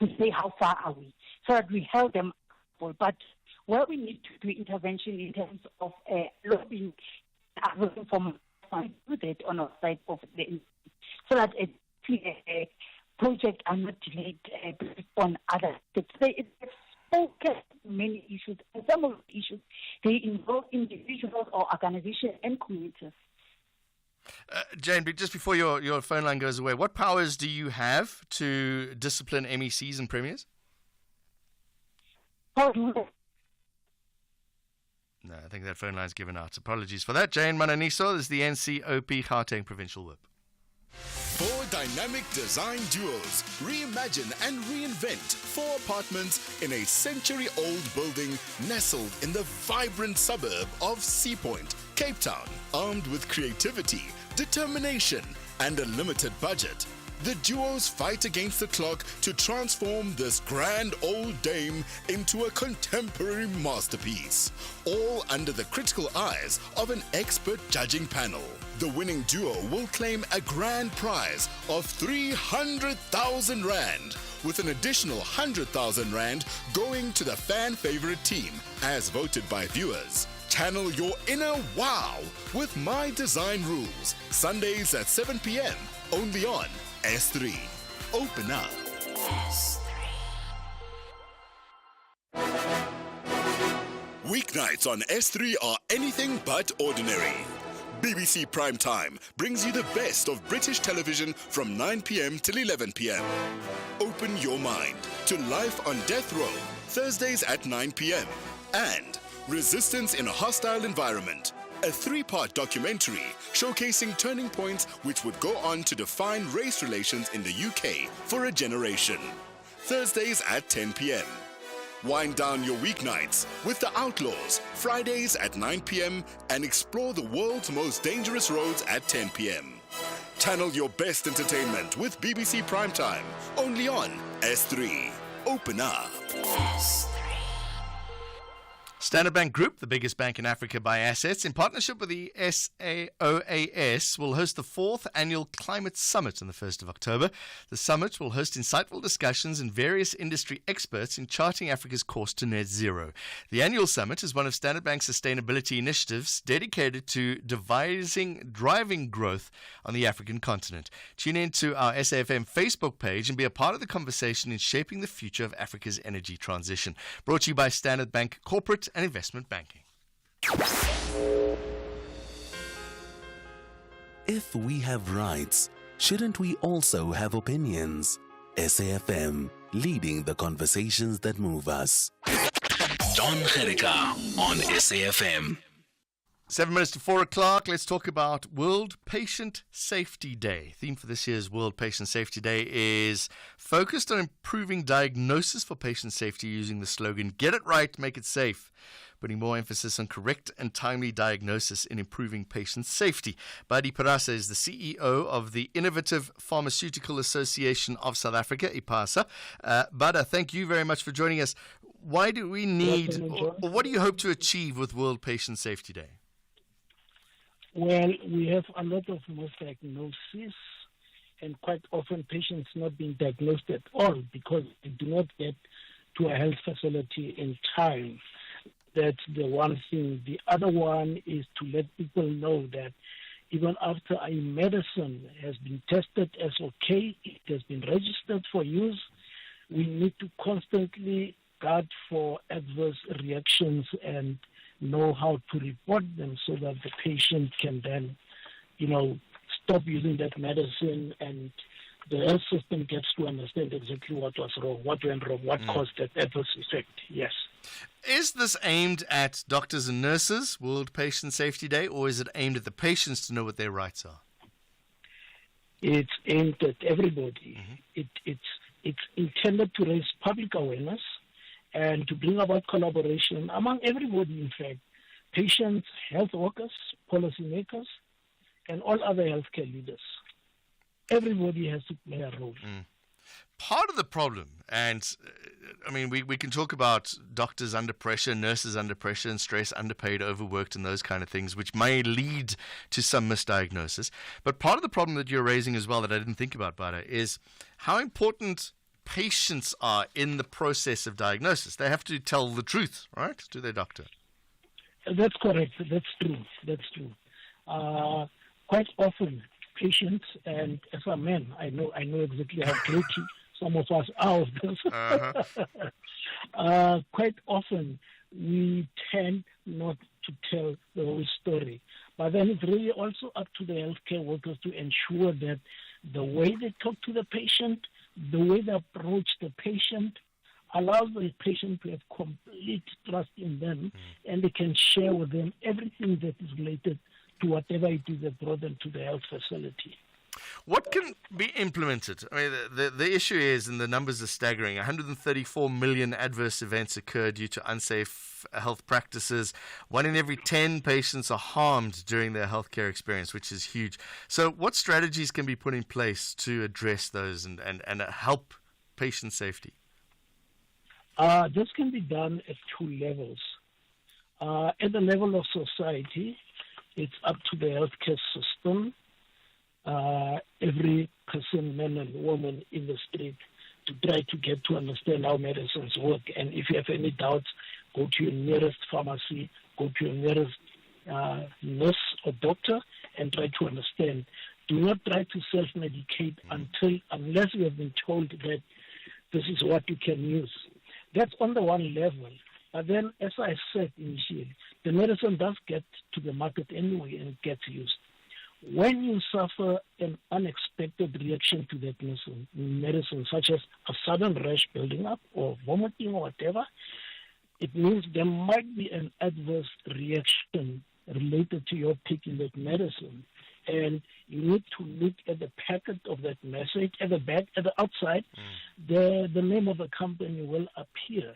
to say how far are we, so that we help them. But where we need to do intervention in terms of lobbying, from do that on our side of the, so that a project are not delayed based on other steps. It's spoken many issues, and some of the issues they involve individuals or organizations and communities. Jane, just before your phone line goes away, what powers do you have to discipline MECs and premiers? No, I think that phone line's given out. Apologies for that. Jane Mananiso is the NCOP Gauteng Provincial Whip. Four dynamic design duos reimagine and reinvent 4 apartments in a century-old building nestled in the vibrant suburb of Sea Point, Cape Town. Armed with creativity, determination, and a limited budget, the duos fight against the clock to transform this grand old dame into a contemporary masterpiece, all under the critical eyes of an expert judging panel. The winning duo will claim a grand prize of 300,000 Rand, with an additional 100,000 Rand going to the fan favorite team, as voted by viewers. Channel your inner wow with My Design Rules, Sundays at 7 p.m, only on S3. Open up. S3. Weeknights on S3 are anything but ordinary. BBC Primetime brings you the best of British television from 9 p.m. till 11 p.m. Open your mind to Life on Death Row, Thursdays at 9 p.m. and Resistance in a Hostile Environment, a 3-part documentary showcasing turning points which would go on to define race relations in the UK for a generation. Thursdays at 10 p.m. Wind down your weeknights with The Outlaws, Fridays at 9 p.m. and explore the world's most dangerous roads at 10 p.m. Channel your best entertainment with BBC Primetime, only on S3. Open up. Standard Bank Group, the biggest bank in Africa by assets, in partnership with the SAOAS, will host the 4th Annual Climate Summit on the 1st of October. The summit will host insightful discussions and various industry experts in charting Africa's course to net zero. The annual summit is one of Standard Bank's sustainability initiatives dedicated to driving growth on the African continent. Tune in to our SAFM Facebook page and be a part of the conversation in shaping the future of Africa's energy transition. Brought to you by Standard Bank Corporate and Investment Banking. If we have rights, shouldn't we also have opinions? SAFM, leading the conversations that move us. Jon Gericke on SAFM. 7 minutes to 4 o'clock. Let's talk about World Patient Safety Day. Theme for this year's World Patient Safety Day is focused on improving diagnosis for patient safety using the slogan, "Get it right, make it safe," putting more emphasis on correct and timely diagnosis in improving patient safety. Badi Parasa is the CEO of the Innovative Pharmaceutical Association of South Africa, IPASA. Bada, thank you very much for joining us. Why do we need, or what do you hope to achieve with World Patient Safety Day? Well, we have a lot of misdiagnosis, and quite often patients not being diagnosed at all because they do not get to a health facility in time. That's the one thing. The other one is to let people know that even after a medicine has been tested as okay, it has been registered for use, we need to constantly guard for adverse reactions and know how to report them so that the patient can then, stop using that medicine and the health system gets to understand exactly what was wrong, what went wrong, what caused that adverse effect. Yes. Is this aimed at doctors and nurses, World Patient Safety Day, or is it aimed at the patients to know what their rights are? It's aimed at everybody. It's intended to raise public awareness and to bring about collaboration among everybody, in fact, patients, health workers, policymakers, and all other healthcare leaders. Everybody has to play a role. Part of the problem, and we can talk about doctors under pressure, nurses under pressure and stress, underpaid, overworked and those kind of things, which may lead to some misdiagnosis. But part of the problem that you're raising as well that I didn't think about, Bada, is how important patients are in the process of diagnosis. They have to tell the truth, right, to their doctor. That's correct. That's true. Quite often, patients, and as a man, I know exactly how guilty some of us are of this. Quite often, we tend not to tell the whole story. But then it's really also up to the healthcare workers to ensure that the way they talk to the patient, the way they approach the patient, allows the patient to have complete trust in them, and they can share with them everything that is related to whatever it is that brought them to the health facility. What can be implemented? The issue is, and the numbers are staggering, 134 million adverse events occur due to unsafe health practices. 1 in every 10 patients are harmed during their healthcare experience, which is huge. So what strategies can be put in place to address those and help patient safety? This can be done at 2 levels. At the level of society, it's up to the healthcare system, every person, man and woman in the street, to try to get to understand how medicines work. And if you have any doubts, go to your nearest pharmacy, go to your nearest nurse or doctor and try to understand. Do not try to self-medicate unless you have been told that this is what you can use. That's on the one level. But then, as I said initially, the medicine does get to the market anyway and it gets used. When you suffer an unexpected reaction to that medicine, such as a sudden rash building up or vomiting or whatever, it means there might be an adverse reaction related to your taking that medicine. And you need to look at the packet of that message at the back, at the outside. The name of the company will appear.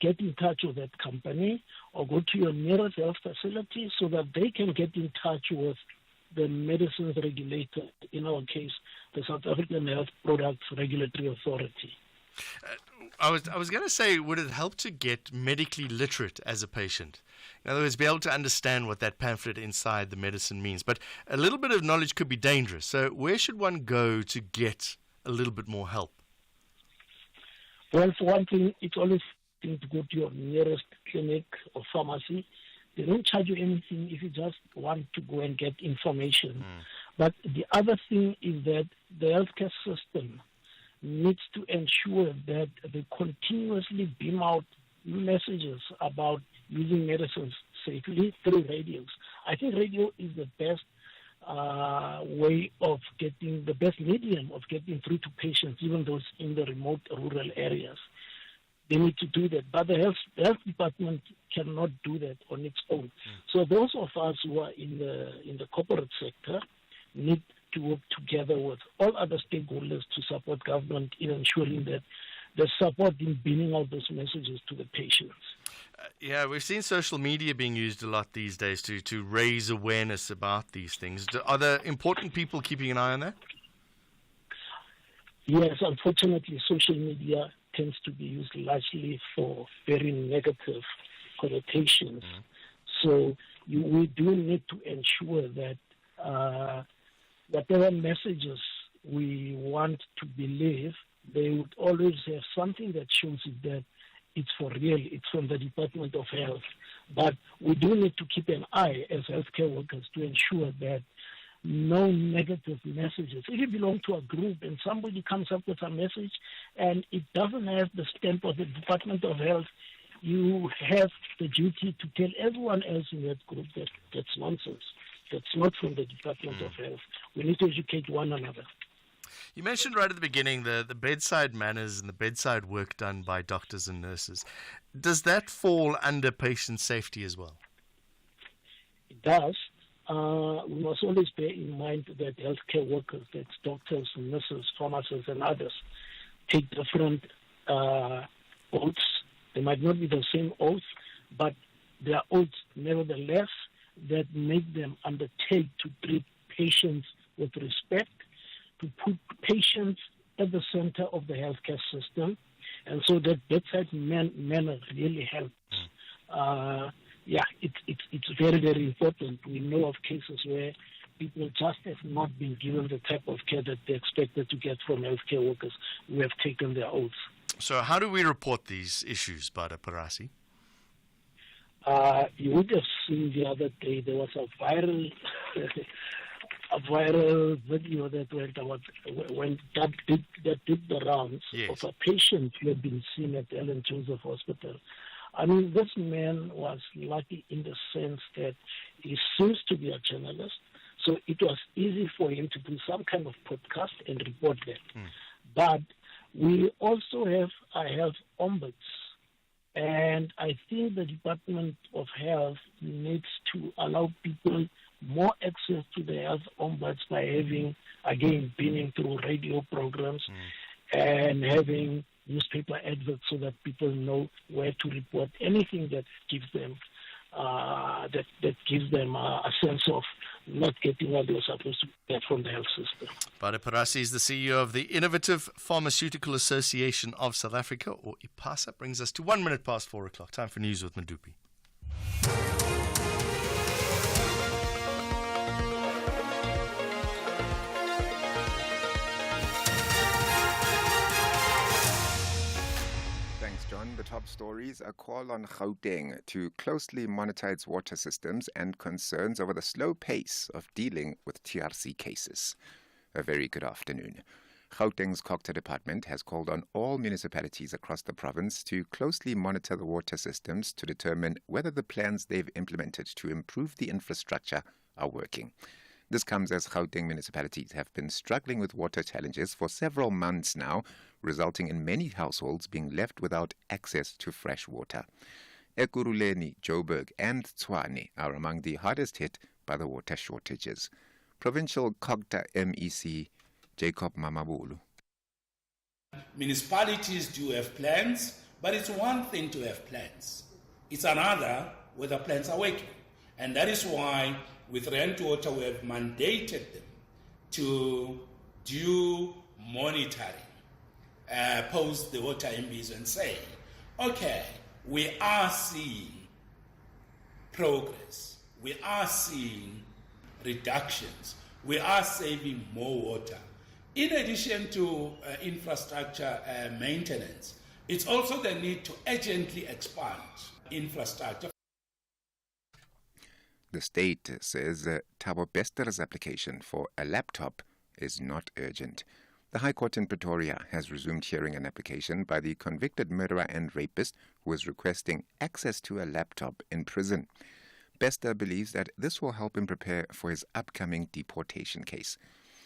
Get in touch with that company or go to your nearest health facility so that they can get in touch with the medicines regulator, in our case, the South African Health Products Regulatory Authority. I was going to say, would it help to get medically literate as a patient? In other words, be able to understand what that pamphlet inside the medicine means. But a little bit of knowledge could be dangerous. So where should one go to get a little bit more help? Well, for one thing, it's always to go to your nearest clinic or pharmacy. They don't charge you anything if you just want to go and get information. But the other thing is that the healthcare system needs to ensure that they continuously beam out messages about using medicines safely through radios. I think radio is the best way of getting, the best medium of getting through to patients, even those in the remote rural areas. They need to do that, but the health department cannot do that on its own. So those of us who are in the corporate sector need to work together with all other stakeholders to support government in ensuring that the support in beaming out those messages to the patients. Yeah, we've seen social media being used a lot these days to raise awareness about these things. Are there important people keeping an eye on that? Yes, unfortunately, social media tends to be used largely for very negative connotations. So we do need to ensure that whatever messages we want to believe, they would always have something that shows it that it's for real, it's from the Department of Health. But we do need to keep an eye as healthcare workers to ensure that no negative messages. If you belong to a group and somebody comes up with a message and it doesn't have the stamp of the Department of Health, you have the duty to tell everyone else in that group that that's nonsense. That's not from the Department of Health. We need to educate one another. You mentioned right at the beginning the bedside manners and the bedside work done by doctors and nurses. Does that fall under patient safety as well? It does. We must always bear in mind that healthcare workers, that's doctors, nurses, pharmacists, and others, take different oaths. They might not be the same oath, but they are oaths nevertheless that make them undertake to treat patients with respect, to put patients at the center of the healthcare system, and so that bedside manner really helps. It's very, very important. We know of cases where people just have not been given the type of care that they expected to get from healthcare workers who have taken their oaths. So how do we report these issues, Bada Parasi? You would have seen the other day there was a viral video that did the rounds of a patient who had been seen at Ellen Joseph Hospital. I mean, this man was lucky in the sense that he seems to be a journalist, so it was easy for him to do some kind of podcast and report that. But we also have a health ombuds, and I think the Department of Health needs to allow people more access to the health ombuds by having, again, beaming through radio programs and having newspaper adverts so that people know where to report anything that gives them a sense of not getting what they're supposed to get from the health system. Bada Parasi is the CEO of the Innovative Pharmaceutical Association of South Africa, or IPASA. Brings us to 1 minute past 4 o'clock. Time for news with Madupi. John, the top stories: a call on Gauteng to closely monitor its water systems and concerns over the slow pace of dealing with TRC cases. A very good afternoon. Gauteng's Kokta department has called on all municipalities across the province to closely monitor the water systems to determine whether the plans they've implemented to improve the infrastructure are working. This comes as Gauteng municipalities have been struggling with water challenges for several months now, resulting in many households being left without access to fresh water. Ekurhuleni, Joburg and Tshwane are among the hardest hit by the water shortages. Provincial Kokta MEC Jacob Mamabulu. Municipalities do have plans, but it's one thing to have plans. It's another whether plans are working. And that is why with Rent Water we have mandated them to do monitoring, post the water MBs and say, okay, we are seeing progress, we are seeing reductions, we are saving more water. In addition to infrastructure maintenance, it's also the need to urgently expand infrastructure. The state says Thabo Bester's application for a laptop is not urgent. The High Court in Pretoria has resumed hearing an application by the convicted murderer and rapist who is requesting access to a laptop in prison. Bester believes that this will help him prepare for his upcoming deportation case.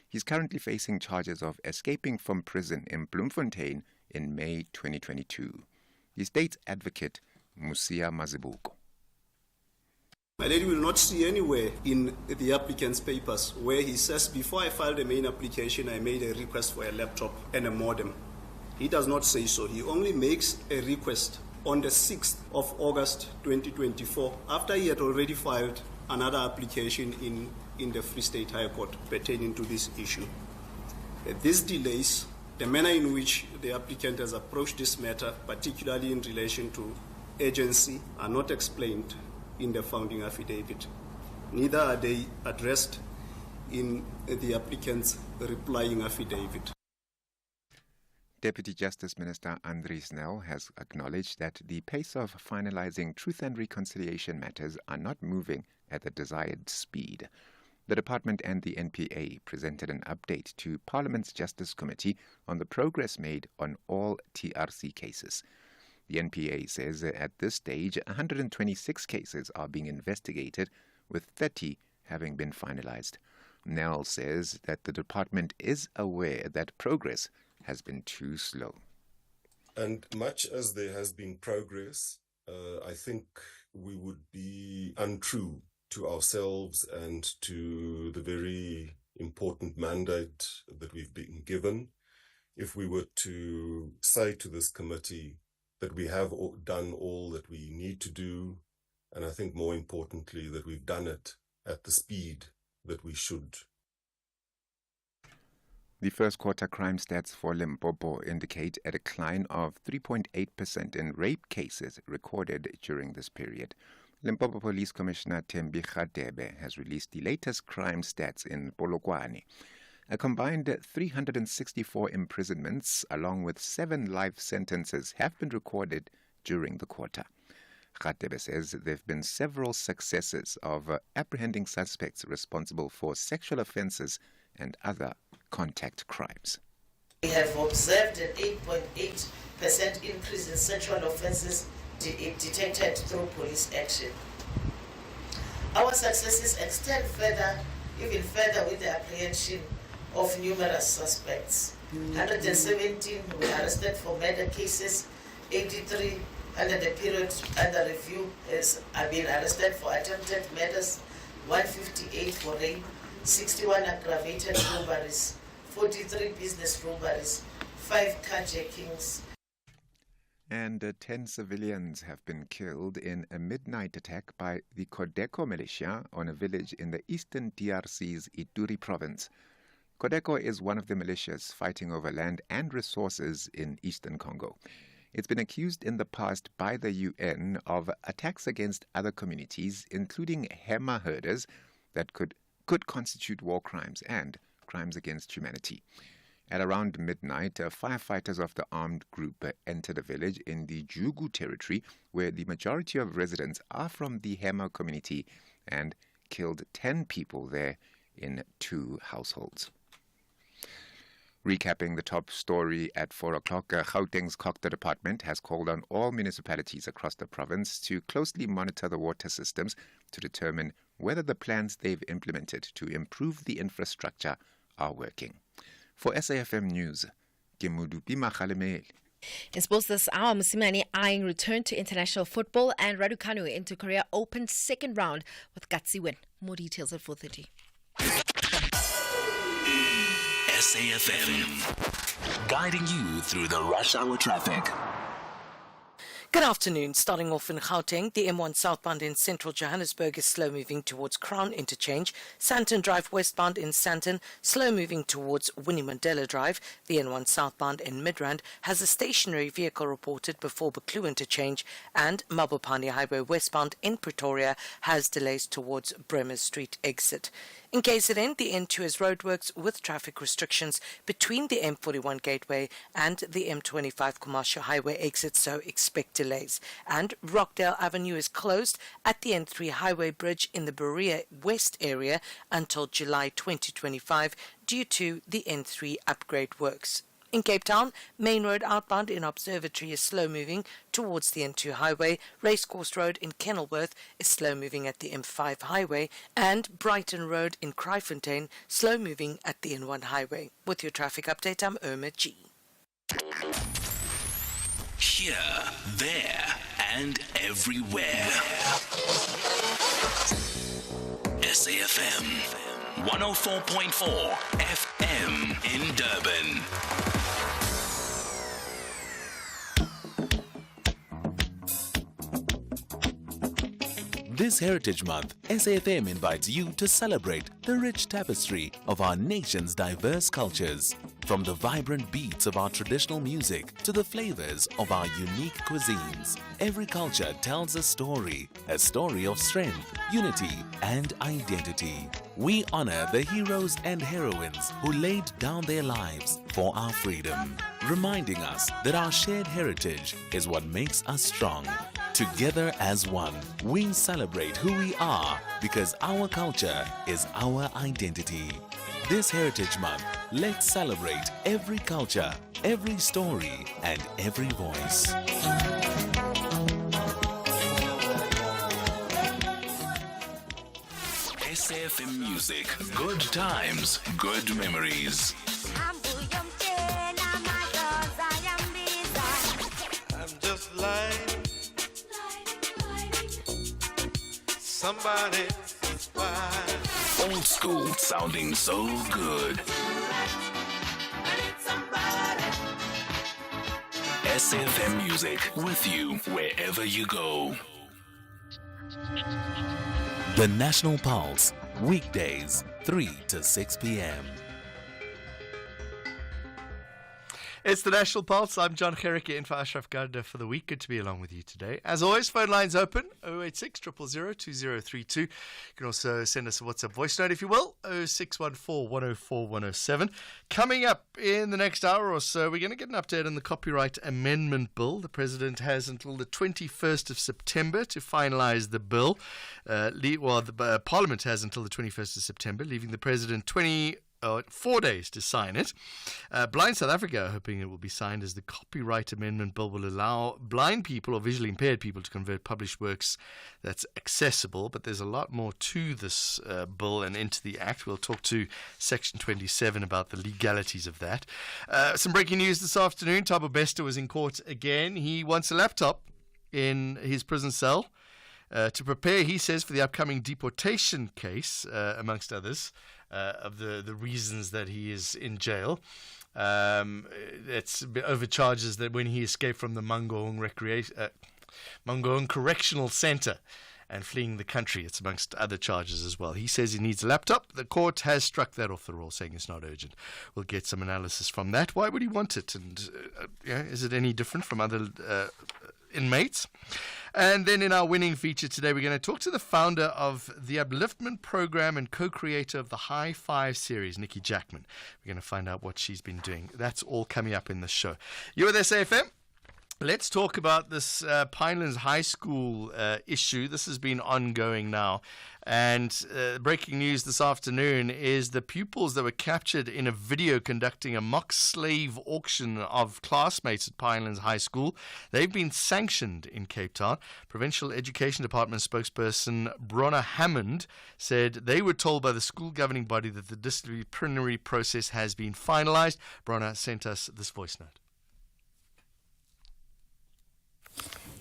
He's currently facing charges of escaping from prison in Bloemfontein in May 2022. The state's advocate, Musia Mazibuko. My lady will not see anywhere in the applicant's papers where he says, before I filed the main application, I made a request for a laptop and a modem. He does not say so. He only makes a request on the 6th of August 2024, after he had already filed another application in the Free State High Court pertaining to this issue. These delays, the manner in which the applicant has approached this matter, particularly in relation to agency, are not explained in the founding affidavit. Neither are they addressed in the applicant's replying affidavit. Deputy Justice Minister Andri Snell has acknowledged that the pace of finalizing truth and reconciliation matters are not moving at the desired speed. The department and the NPA presented an update to Parliament's Justice Committee on the progress made on all TRC cases. The NPA says at this stage 126 cases are being investigated, with 30 having been finalized. Nell says that the department is aware that progress has been too slow. And much as there has been progress, I think we would be untrue to ourselves and to the very important mandate that we've been given if we were to say to this committee that we have done all that we need to do, and I think more importantly that we've done it at the speed that we should. The first quarter crime stats for Limpopo indicate a decline of 3.8% in rape cases recorded during this period. Limpopo Police Commissioner Thembi Khatebe has released the latest crime stats in Polokwane. A combined 364 imprisonments along with 7 life sentences have been recorded during the quarter. Khatebe says there have been several successes of apprehending suspects responsible for sexual offences and other contact crimes. We have observed an 8.8% increase in sexual offences detected through police action. Our successes extend even further with the apprehension of numerous suspects. 117 were arrested for murder cases, 83 under the period under review have been arrested for attempted murders, 158 for rape, 61 aggravated robberies, 43 business robberies, 5 carjackings. And 10 civilians have been killed in a midnight attack by the Codeco militia on a village in the eastern DRC's Ituri province. Codeco is one of the militias fighting over land and resources in eastern Congo. It's been accused in the past by the UN of attacks against other communities, including Hema herders, that could constitute war crimes and crimes against humanity. At around midnight, firefighters of the armed group entered a village in the Jugu territory where the majority of residents are from the Hema community and killed 10 people there in 2 households. Recapping the top story at 4 o'clock, Gauteng's Cocta Department has called on all municipalities across the province to closely monitor the water systems to determine whether the plans they've implemented to improve the infrastructure are working. For SAFM News, Kimudupi Makhalemeli. In sports this hour, Musimani eyeing return to international football and Raducanu into Korea Open second round with gutsy win. More details at 4:30. SAFM, guiding you through the rush hour traffic. Good afternoon. Starting off in Gauteng, the M1 southbound in central Johannesburg is slow moving towards Crown Interchange. Sandton Drive westbound in Sandton, slow moving towards Winnie Mandela Drive. The N1 southbound in Midrand has a stationary vehicle reported before Buccleuch Interchange, and Mabopane Highway westbound in Pretoria has delays towards Bremer Street exit. In KZN, the N2 has roadworks with traffic restrictions between the M41 Gateway and the M25 Commercial Highway exit, so expect delays. And Rockdale Avenue is closed at the N3 Highway Bridge in the Berea West area until July 2025 due to the N3 upgrade works. In Cape Town, Main Road outbound in Observatory is slow moving towards the N2 Highway. Racecourse Road in Kenilworth is slow moving at the M5 Highway, and Brighton Road in Kraaifontein slow moving at the N1 Highway. With your traffic update, I'm Irma G. Here, there, and everywhere. SAFM 104.4 FM in Durban. This Heritage Month, SAFM invites you to celebrate the rich tapestry of our nation's diverse cultures. From the vibrant beats of our traditional music to the flavors of our unique cuisines, every culture tells a story of strength, unity, and identity. We honor the heroes and heroines who laid down their lives for our freedom, reminding us that our shared heritage is what makes us strong. Together as one, we celebrate who we are because our culture is our identity. This Heritage Month, let's celebrate every culture, every story, and every voice. SAFM Music. Good times, good memories. I'm just like somebody fine. Old school sounding so good. SAFM Music with you wherever you go. The National Pulse, weekdays 3 to 6 p.m. It's the National Pulse. I'm Jon Gericke in for Ashraf Garda for the week. Good to be along with you today. As always, phone lines open, 086 000 2032. You can also send us a WhatsApp voice note if you will, 0614 104 107. Coming up in the next hour or so, we're going to get an update on the Copyright Amendment Bill. The President has until the 21st of September to finalise the bill. The Parliament has until the 21st of September, leaving the President 4 days to sign it. Blind South Africa are hoping it will be signed, as the Copyright Amendment Bill will allow blind people or visually impaired people to convert published works that's accessible. But there's a lot more to this bill and into the Act. We'll talk to Section 27 about the legalities of that. Some breaking news this afternoon. Thabo Bester was in court again. He wants a laptop in his prison cell to prepare, he says, for the upcoming deportation case, amongst others. Of the reasons that he is in jail. It's over charges that when he escaped from the Mangaung Correctional Centre and fleeing the country. It's amongst other charges as well. He says he needs a laptop. The court has struck that off the roll, saying it's not urgent. We'll get some analysis from that. Why would he want it? And is it any different from other inmates? And then in our winning feature today, we're going to talk to the founder of the Upliftment Program and co-creator of the High Five series, Nikki Jackman. We're going to find out what she's been doing. That's all coming up in the show. You're with SAFM. Let's talk about this Pinelands High School issue. This has been ongoing now. And breaking news this afternoon is the pupils that were captured in a video conducting a mock slave auction of classmates at Pinelands High School. They've been sanctioned in Cape Town. Provincial Education Department spokesperson Bronner Hammond said they were told by the school governing body that the disciplinary process has been finalized. Bronner sent us this voice note.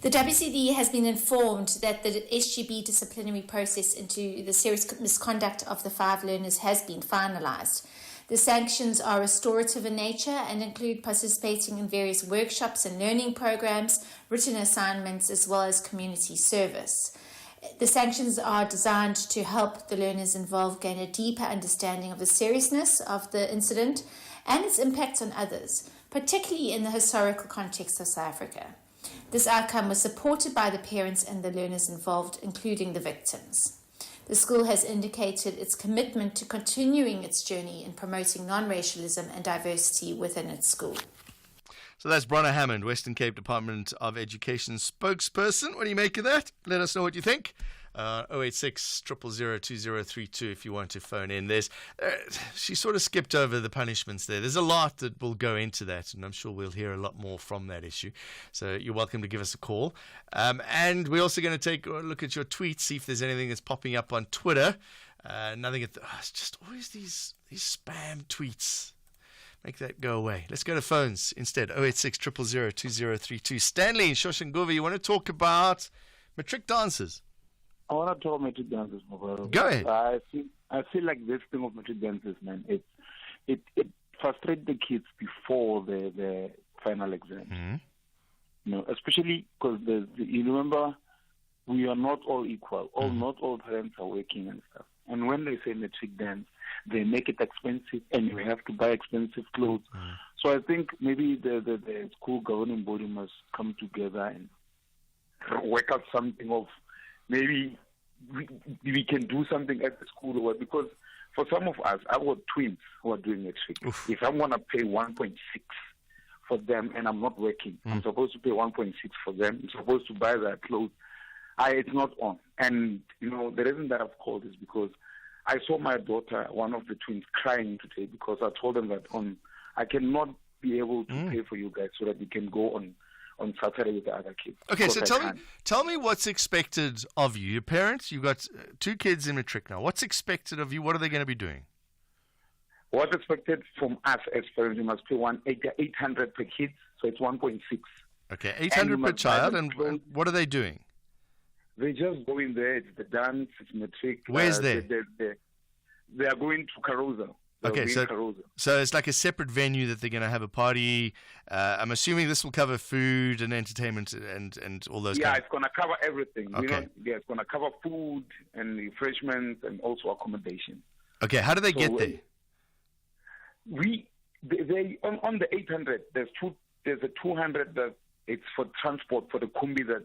The WCD has been informed that the SGB disciplinary process into the serious misconduct of the 5 learners has been finalised. The sanctions are restorative in nature and include participating in various workshops and learning programs, written assignments, as well as community service. The sanctions are designed to help the learners involved gain a deeper understanding of the seriousness of the incident and its impact on others, particularly in the historical context of South Africa. This outcome was supported by the parents and the learners involved, including the victims. The school has indicated its commitment to continuing its journey in promoting non-racialism and diversity within its school. So that's Bronner Hammond, Western Cape Department of Education spokesperson. What do you make of that? Let us know what you think. 086 000 2032 if you want to phone in. She sort of skipped over the punishments there. There's a lot that will go into that, and I'm sure we'll hear a lot more from that issue. So you're welcome to give us a call. And we're also going to take a look at your tweets, see if there's anything that's popping up on Twitter. Nothing it's just always these spam tweets. Make that go away. Let's go to phones instead. 086 000 2032. Stanley in Shoshanguve, you want to talk about matric dances? I want to talk about matric dances, Mabaro. Go ahead. I feel like this thing of matric dances, man, it frustrates the kids before the final exam. Mm-hmm. You know, especially because you remember, we are not all equal. Not all parents are working and stuff. And when they say matric dance, they make it expensive, and you have to buy expensive clothes. Mm. So I think maybe the school governing body must come together and work out something of maybe we can do something at the school, or because for some of us, I've got twins who are doing matric. If I'm going to pay 1.6 for them and I'm not working, I'm supposed to pay 1.6 for them. I'm supposed to buy their clothes. It's not on. And, you know, the reason that I've called is because I saw my daughter, one of the twins, crying today because I told them that I cannot be able to pay for you guys so that we can go on Saturday with the other kids. Okay, so tell me what's expected of you. Your parents, you've got 2 kids in matric now. What's expected of you? What are they going to be doing? What's expected from us as parents, you must pay 800 per kid, so it's 1.6. Okay, 800 per child, and what are they doing? They just go in there. It's the dance, it's matric. Where's they are going to Carousel. Okay, so it's like a separate venue that they're going to have a party. I'm assuming this will cover food and entertainment and all those. Yeah, it's going to cover everything. Okay. It's going to cover food and refreshments and also accommodation. Okay, how do they get there? They on the 800. There's a 200 that it's for transport for the Kumbi that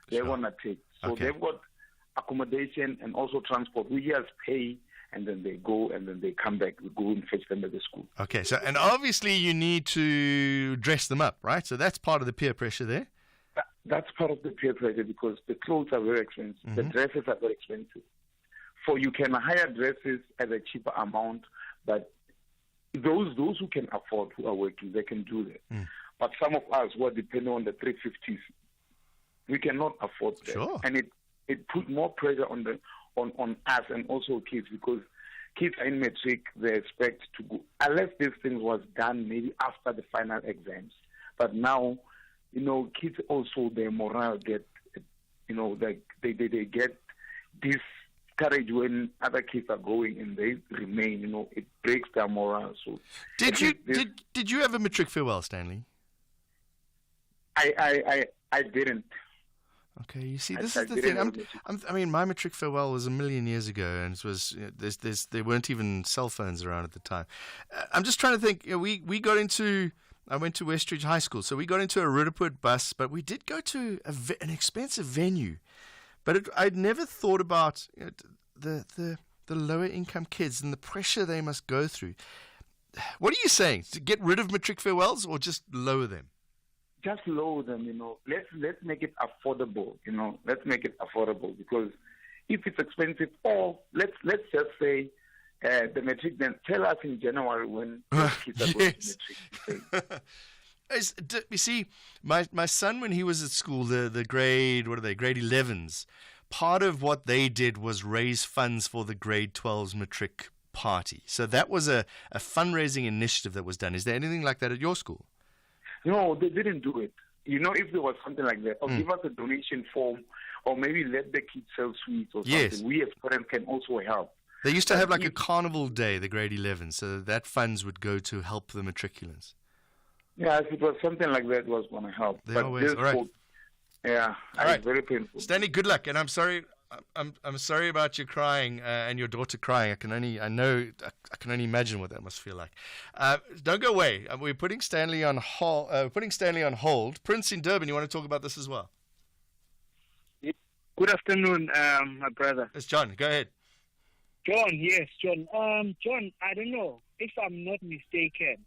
they want to take. So they've got accommodation and also transport. We just pay. And then they go, and then they come back. We go and fetch them at the school. Okay, so and obviously you need to dress them up, right? So that's part of the peer pressure there? That's part of the peer pressure because the clothes are very expensive. Mm-hmm. The dresses are very expensive. You can hire dresses at a cheaper amount, but those who can afford, who are working, they can do that. Mm. But some of us who are depending on the 350s, we cannot afford that. Sure. And it put more pressure on us and also kids, because kids are in matric, they expect to go, unless these things was done maybe after the final exams. But now, you know, kids also, their morale get, you know, like they get this courage when other kids are going and they remain, you know, it breaks their morale. So did you have a matric farewell, Stanley? I didn't. Okay, you see, this is the thing. I mean, my matric farewell was 1,000,000 years ago, and it was there weren't even cell phones around at the time. I'm just trying to think. You know, we got into. I went to Westridge High School, so we got into a Rudaput bus, but we did go to an expensive venue. But I'd never thought about the lower income kids and the pressure they must go through. What are you saying? To get rid of matric farewells or just lower them? just lower them, let's make it affordable, let's make it affordable, because if it's expensive, or let's just say the matric, then tell us in January when the kids are going to matric. You see, my son, when he was at school, the grade 11s, part of what they did was raise funds for the grade 12s matric party. So that was a fundraising initiative that was done. Is there anything like that at your school? No, they didn't do it. If there was something like that, or give us a donation form, or maybe let the kids sell sweets or something. Yes. We as parents can also help. They used to have like a carnival day, the grade 11, so that funds would go to help the matriculants. Yeah, if it was something like that, it was going to help. They always, all right. Yeah, all right. Very painful. Stanley, good luck, and I'm sorry about you crying and your daughter crying. I can only imagine what that must feel like. Don't go away. We're putting Stanley on hold. Prince in Durban, you want to talk about this as well? Good afternoon, my brother. It's John. Go ahead. John, yes, John. John, I don't know if I'm not mistaken.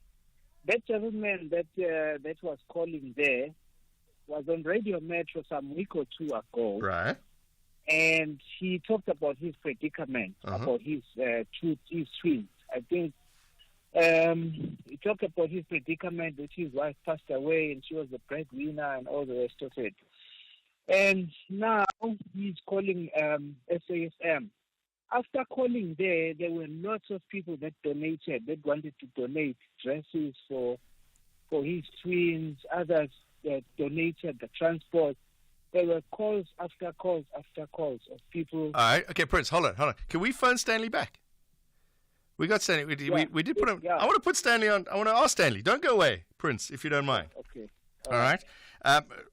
That gentleman that was calling there was on Radio Metro some week or two ago. Right. And he talked about his predicament, about his twins. I think he talked about his predicament that his wife passed away and she was the breadwinner and all the rest of it. And now he's calling SASM. After calling there were lots of people that wanted to donate dresses for his twins. Others that donated the transport. There were calls after calls after calls of people. All right. Okay, Prince, hold on. Can we phone Stanley back? We got Stanley. We did put him. Yeah. I want to put Stanley on. I want to ask Stanley. Don't go away, Prince, if you don't mind. Okay. All right.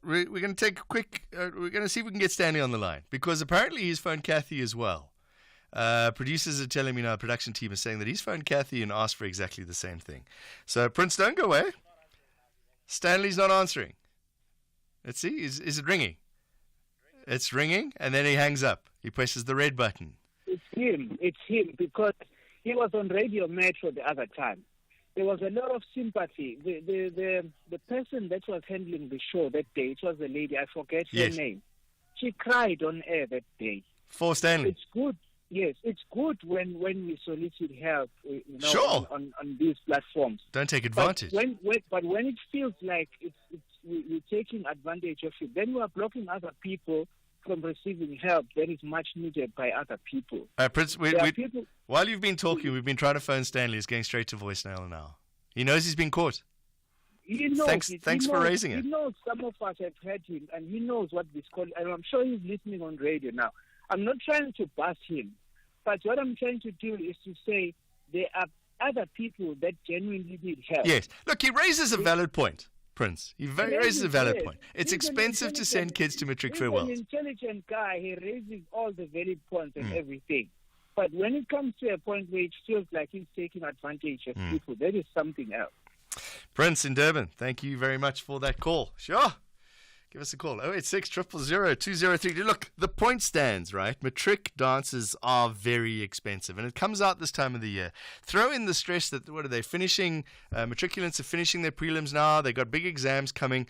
We're going to take a quick. We're going to see if we can get Stanley on the line, because apparently he's phoned Kathy as well. Producers are telling me now, production team is saying that he's phoned Kathy and asked for exactly the same thing. So, Prince, don't go away. Stanley's not answering. Let's see. Is it ringing? It's ringing, and then he hangs up. He presses the red button. It's him, because he was on Radio Metro the other time. There was a lot of sympathy. The person that was handling the show that day, it was a lady, I forget her name. She cried on air that day. For Stanley. It's good. Yes, it's good when we solicit help, sure. on these platforms. Don't take advantage. But when it feels like we're taking advantage of it, then we are blocking other people from receiving help that is much needed by other people. Prince, while you've been talking, we've been trying to phone Stanley. He's going straight to voicemail now. He knows he's been caught. He knows. Thanks for raising it. He knows some of us have heard him, and he knows what this call. And I'm sure he's listening on radio now. I'm not trying to bash him, but what I'm trying to do is to say there are other people that genuinely need help. Yes. Look, he raises a valid point, Prince. He raises a valid point. It's expensive to send kids to matric farewells. He's an intelligent guy. He raises all the valid points and everything. But when it comes to a point where it feels like he's taking advantage of people, that is something else. Prince in Durban, thank you very much for that call. Sure. Give us a call, 086 000 203. Look, the point stands, right? Matric dances are very expensive, and it comes out this time of the year. Throw in the stress that, what are they finishing? Matriculants are finishing their prelims now. They got big exams coming.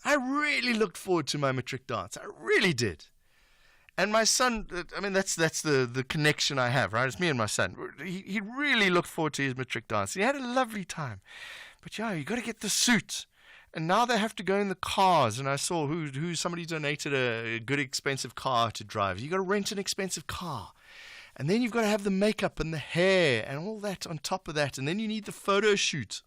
I really looked forward to my matric dance. I really did. And my son, I mean, that's the connection I have, right? It's me and my son. He really looked forward to his matric dance. He had a lovely time. But yeah, you got to get the suit. And now they have to go in the cars, and I saw who somebody donated a good expensive car to drive. You got to rent an expensive car, and then you've got to have the makeup and the hair and all that on top of that, and then you need the photo shoot.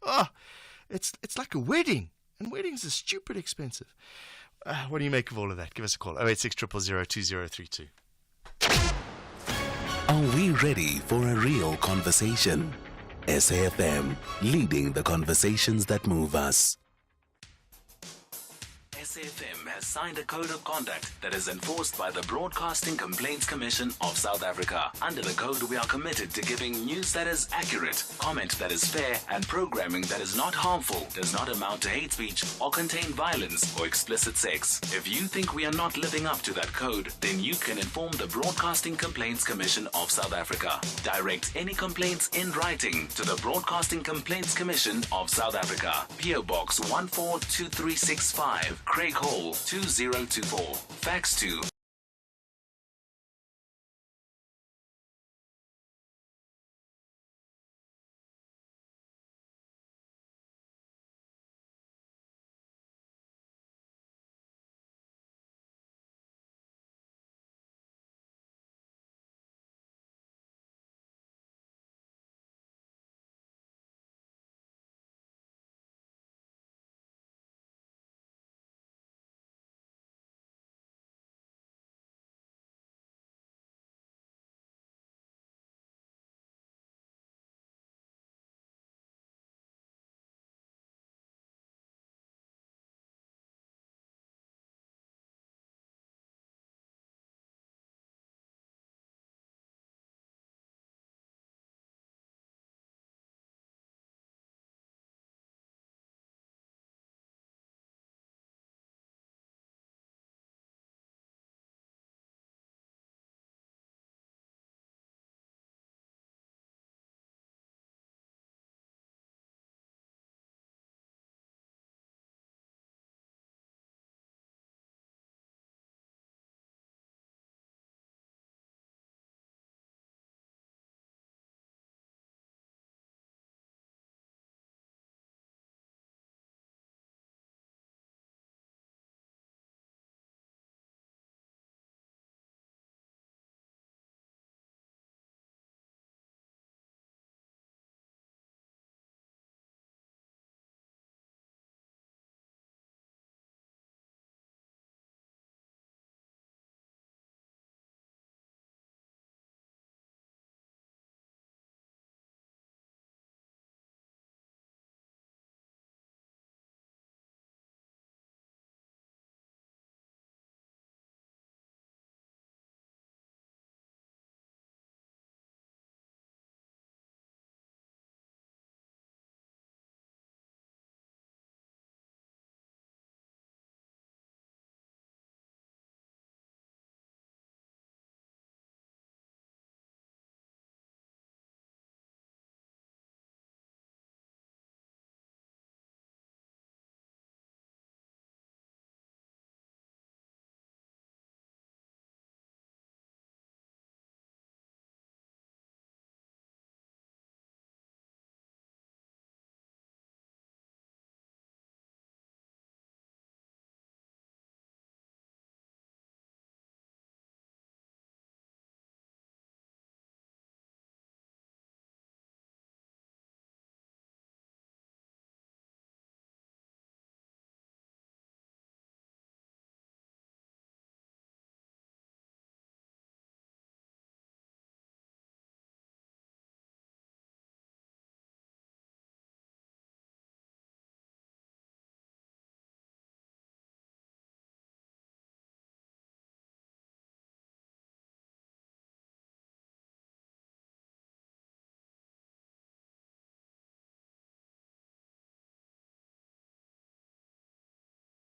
It's like a wedding, and weddings are stupid expensive. What do you make of all of that? Give us a call, 086 000 2032. Are we ready for a real conversation? SAFM, leading the conversations that move us. SAFM has signed a code of conduct that is enforced by the Broadcasting Complaints Commission of South Africa. Under the code, we are committed to giving news that is accurate, comment that is fair, and programming that is not harmful, does not amount to hate speech, or contain violence or explicit sex. If you think we are not living up to that code, then you can inform the Broadcasting Complaints Commission of South Africa. Direct any complaints in writing to the Broadcasting Complaints Commission of South Africa. PO Box 142365, Craig Hall 2024. Fax to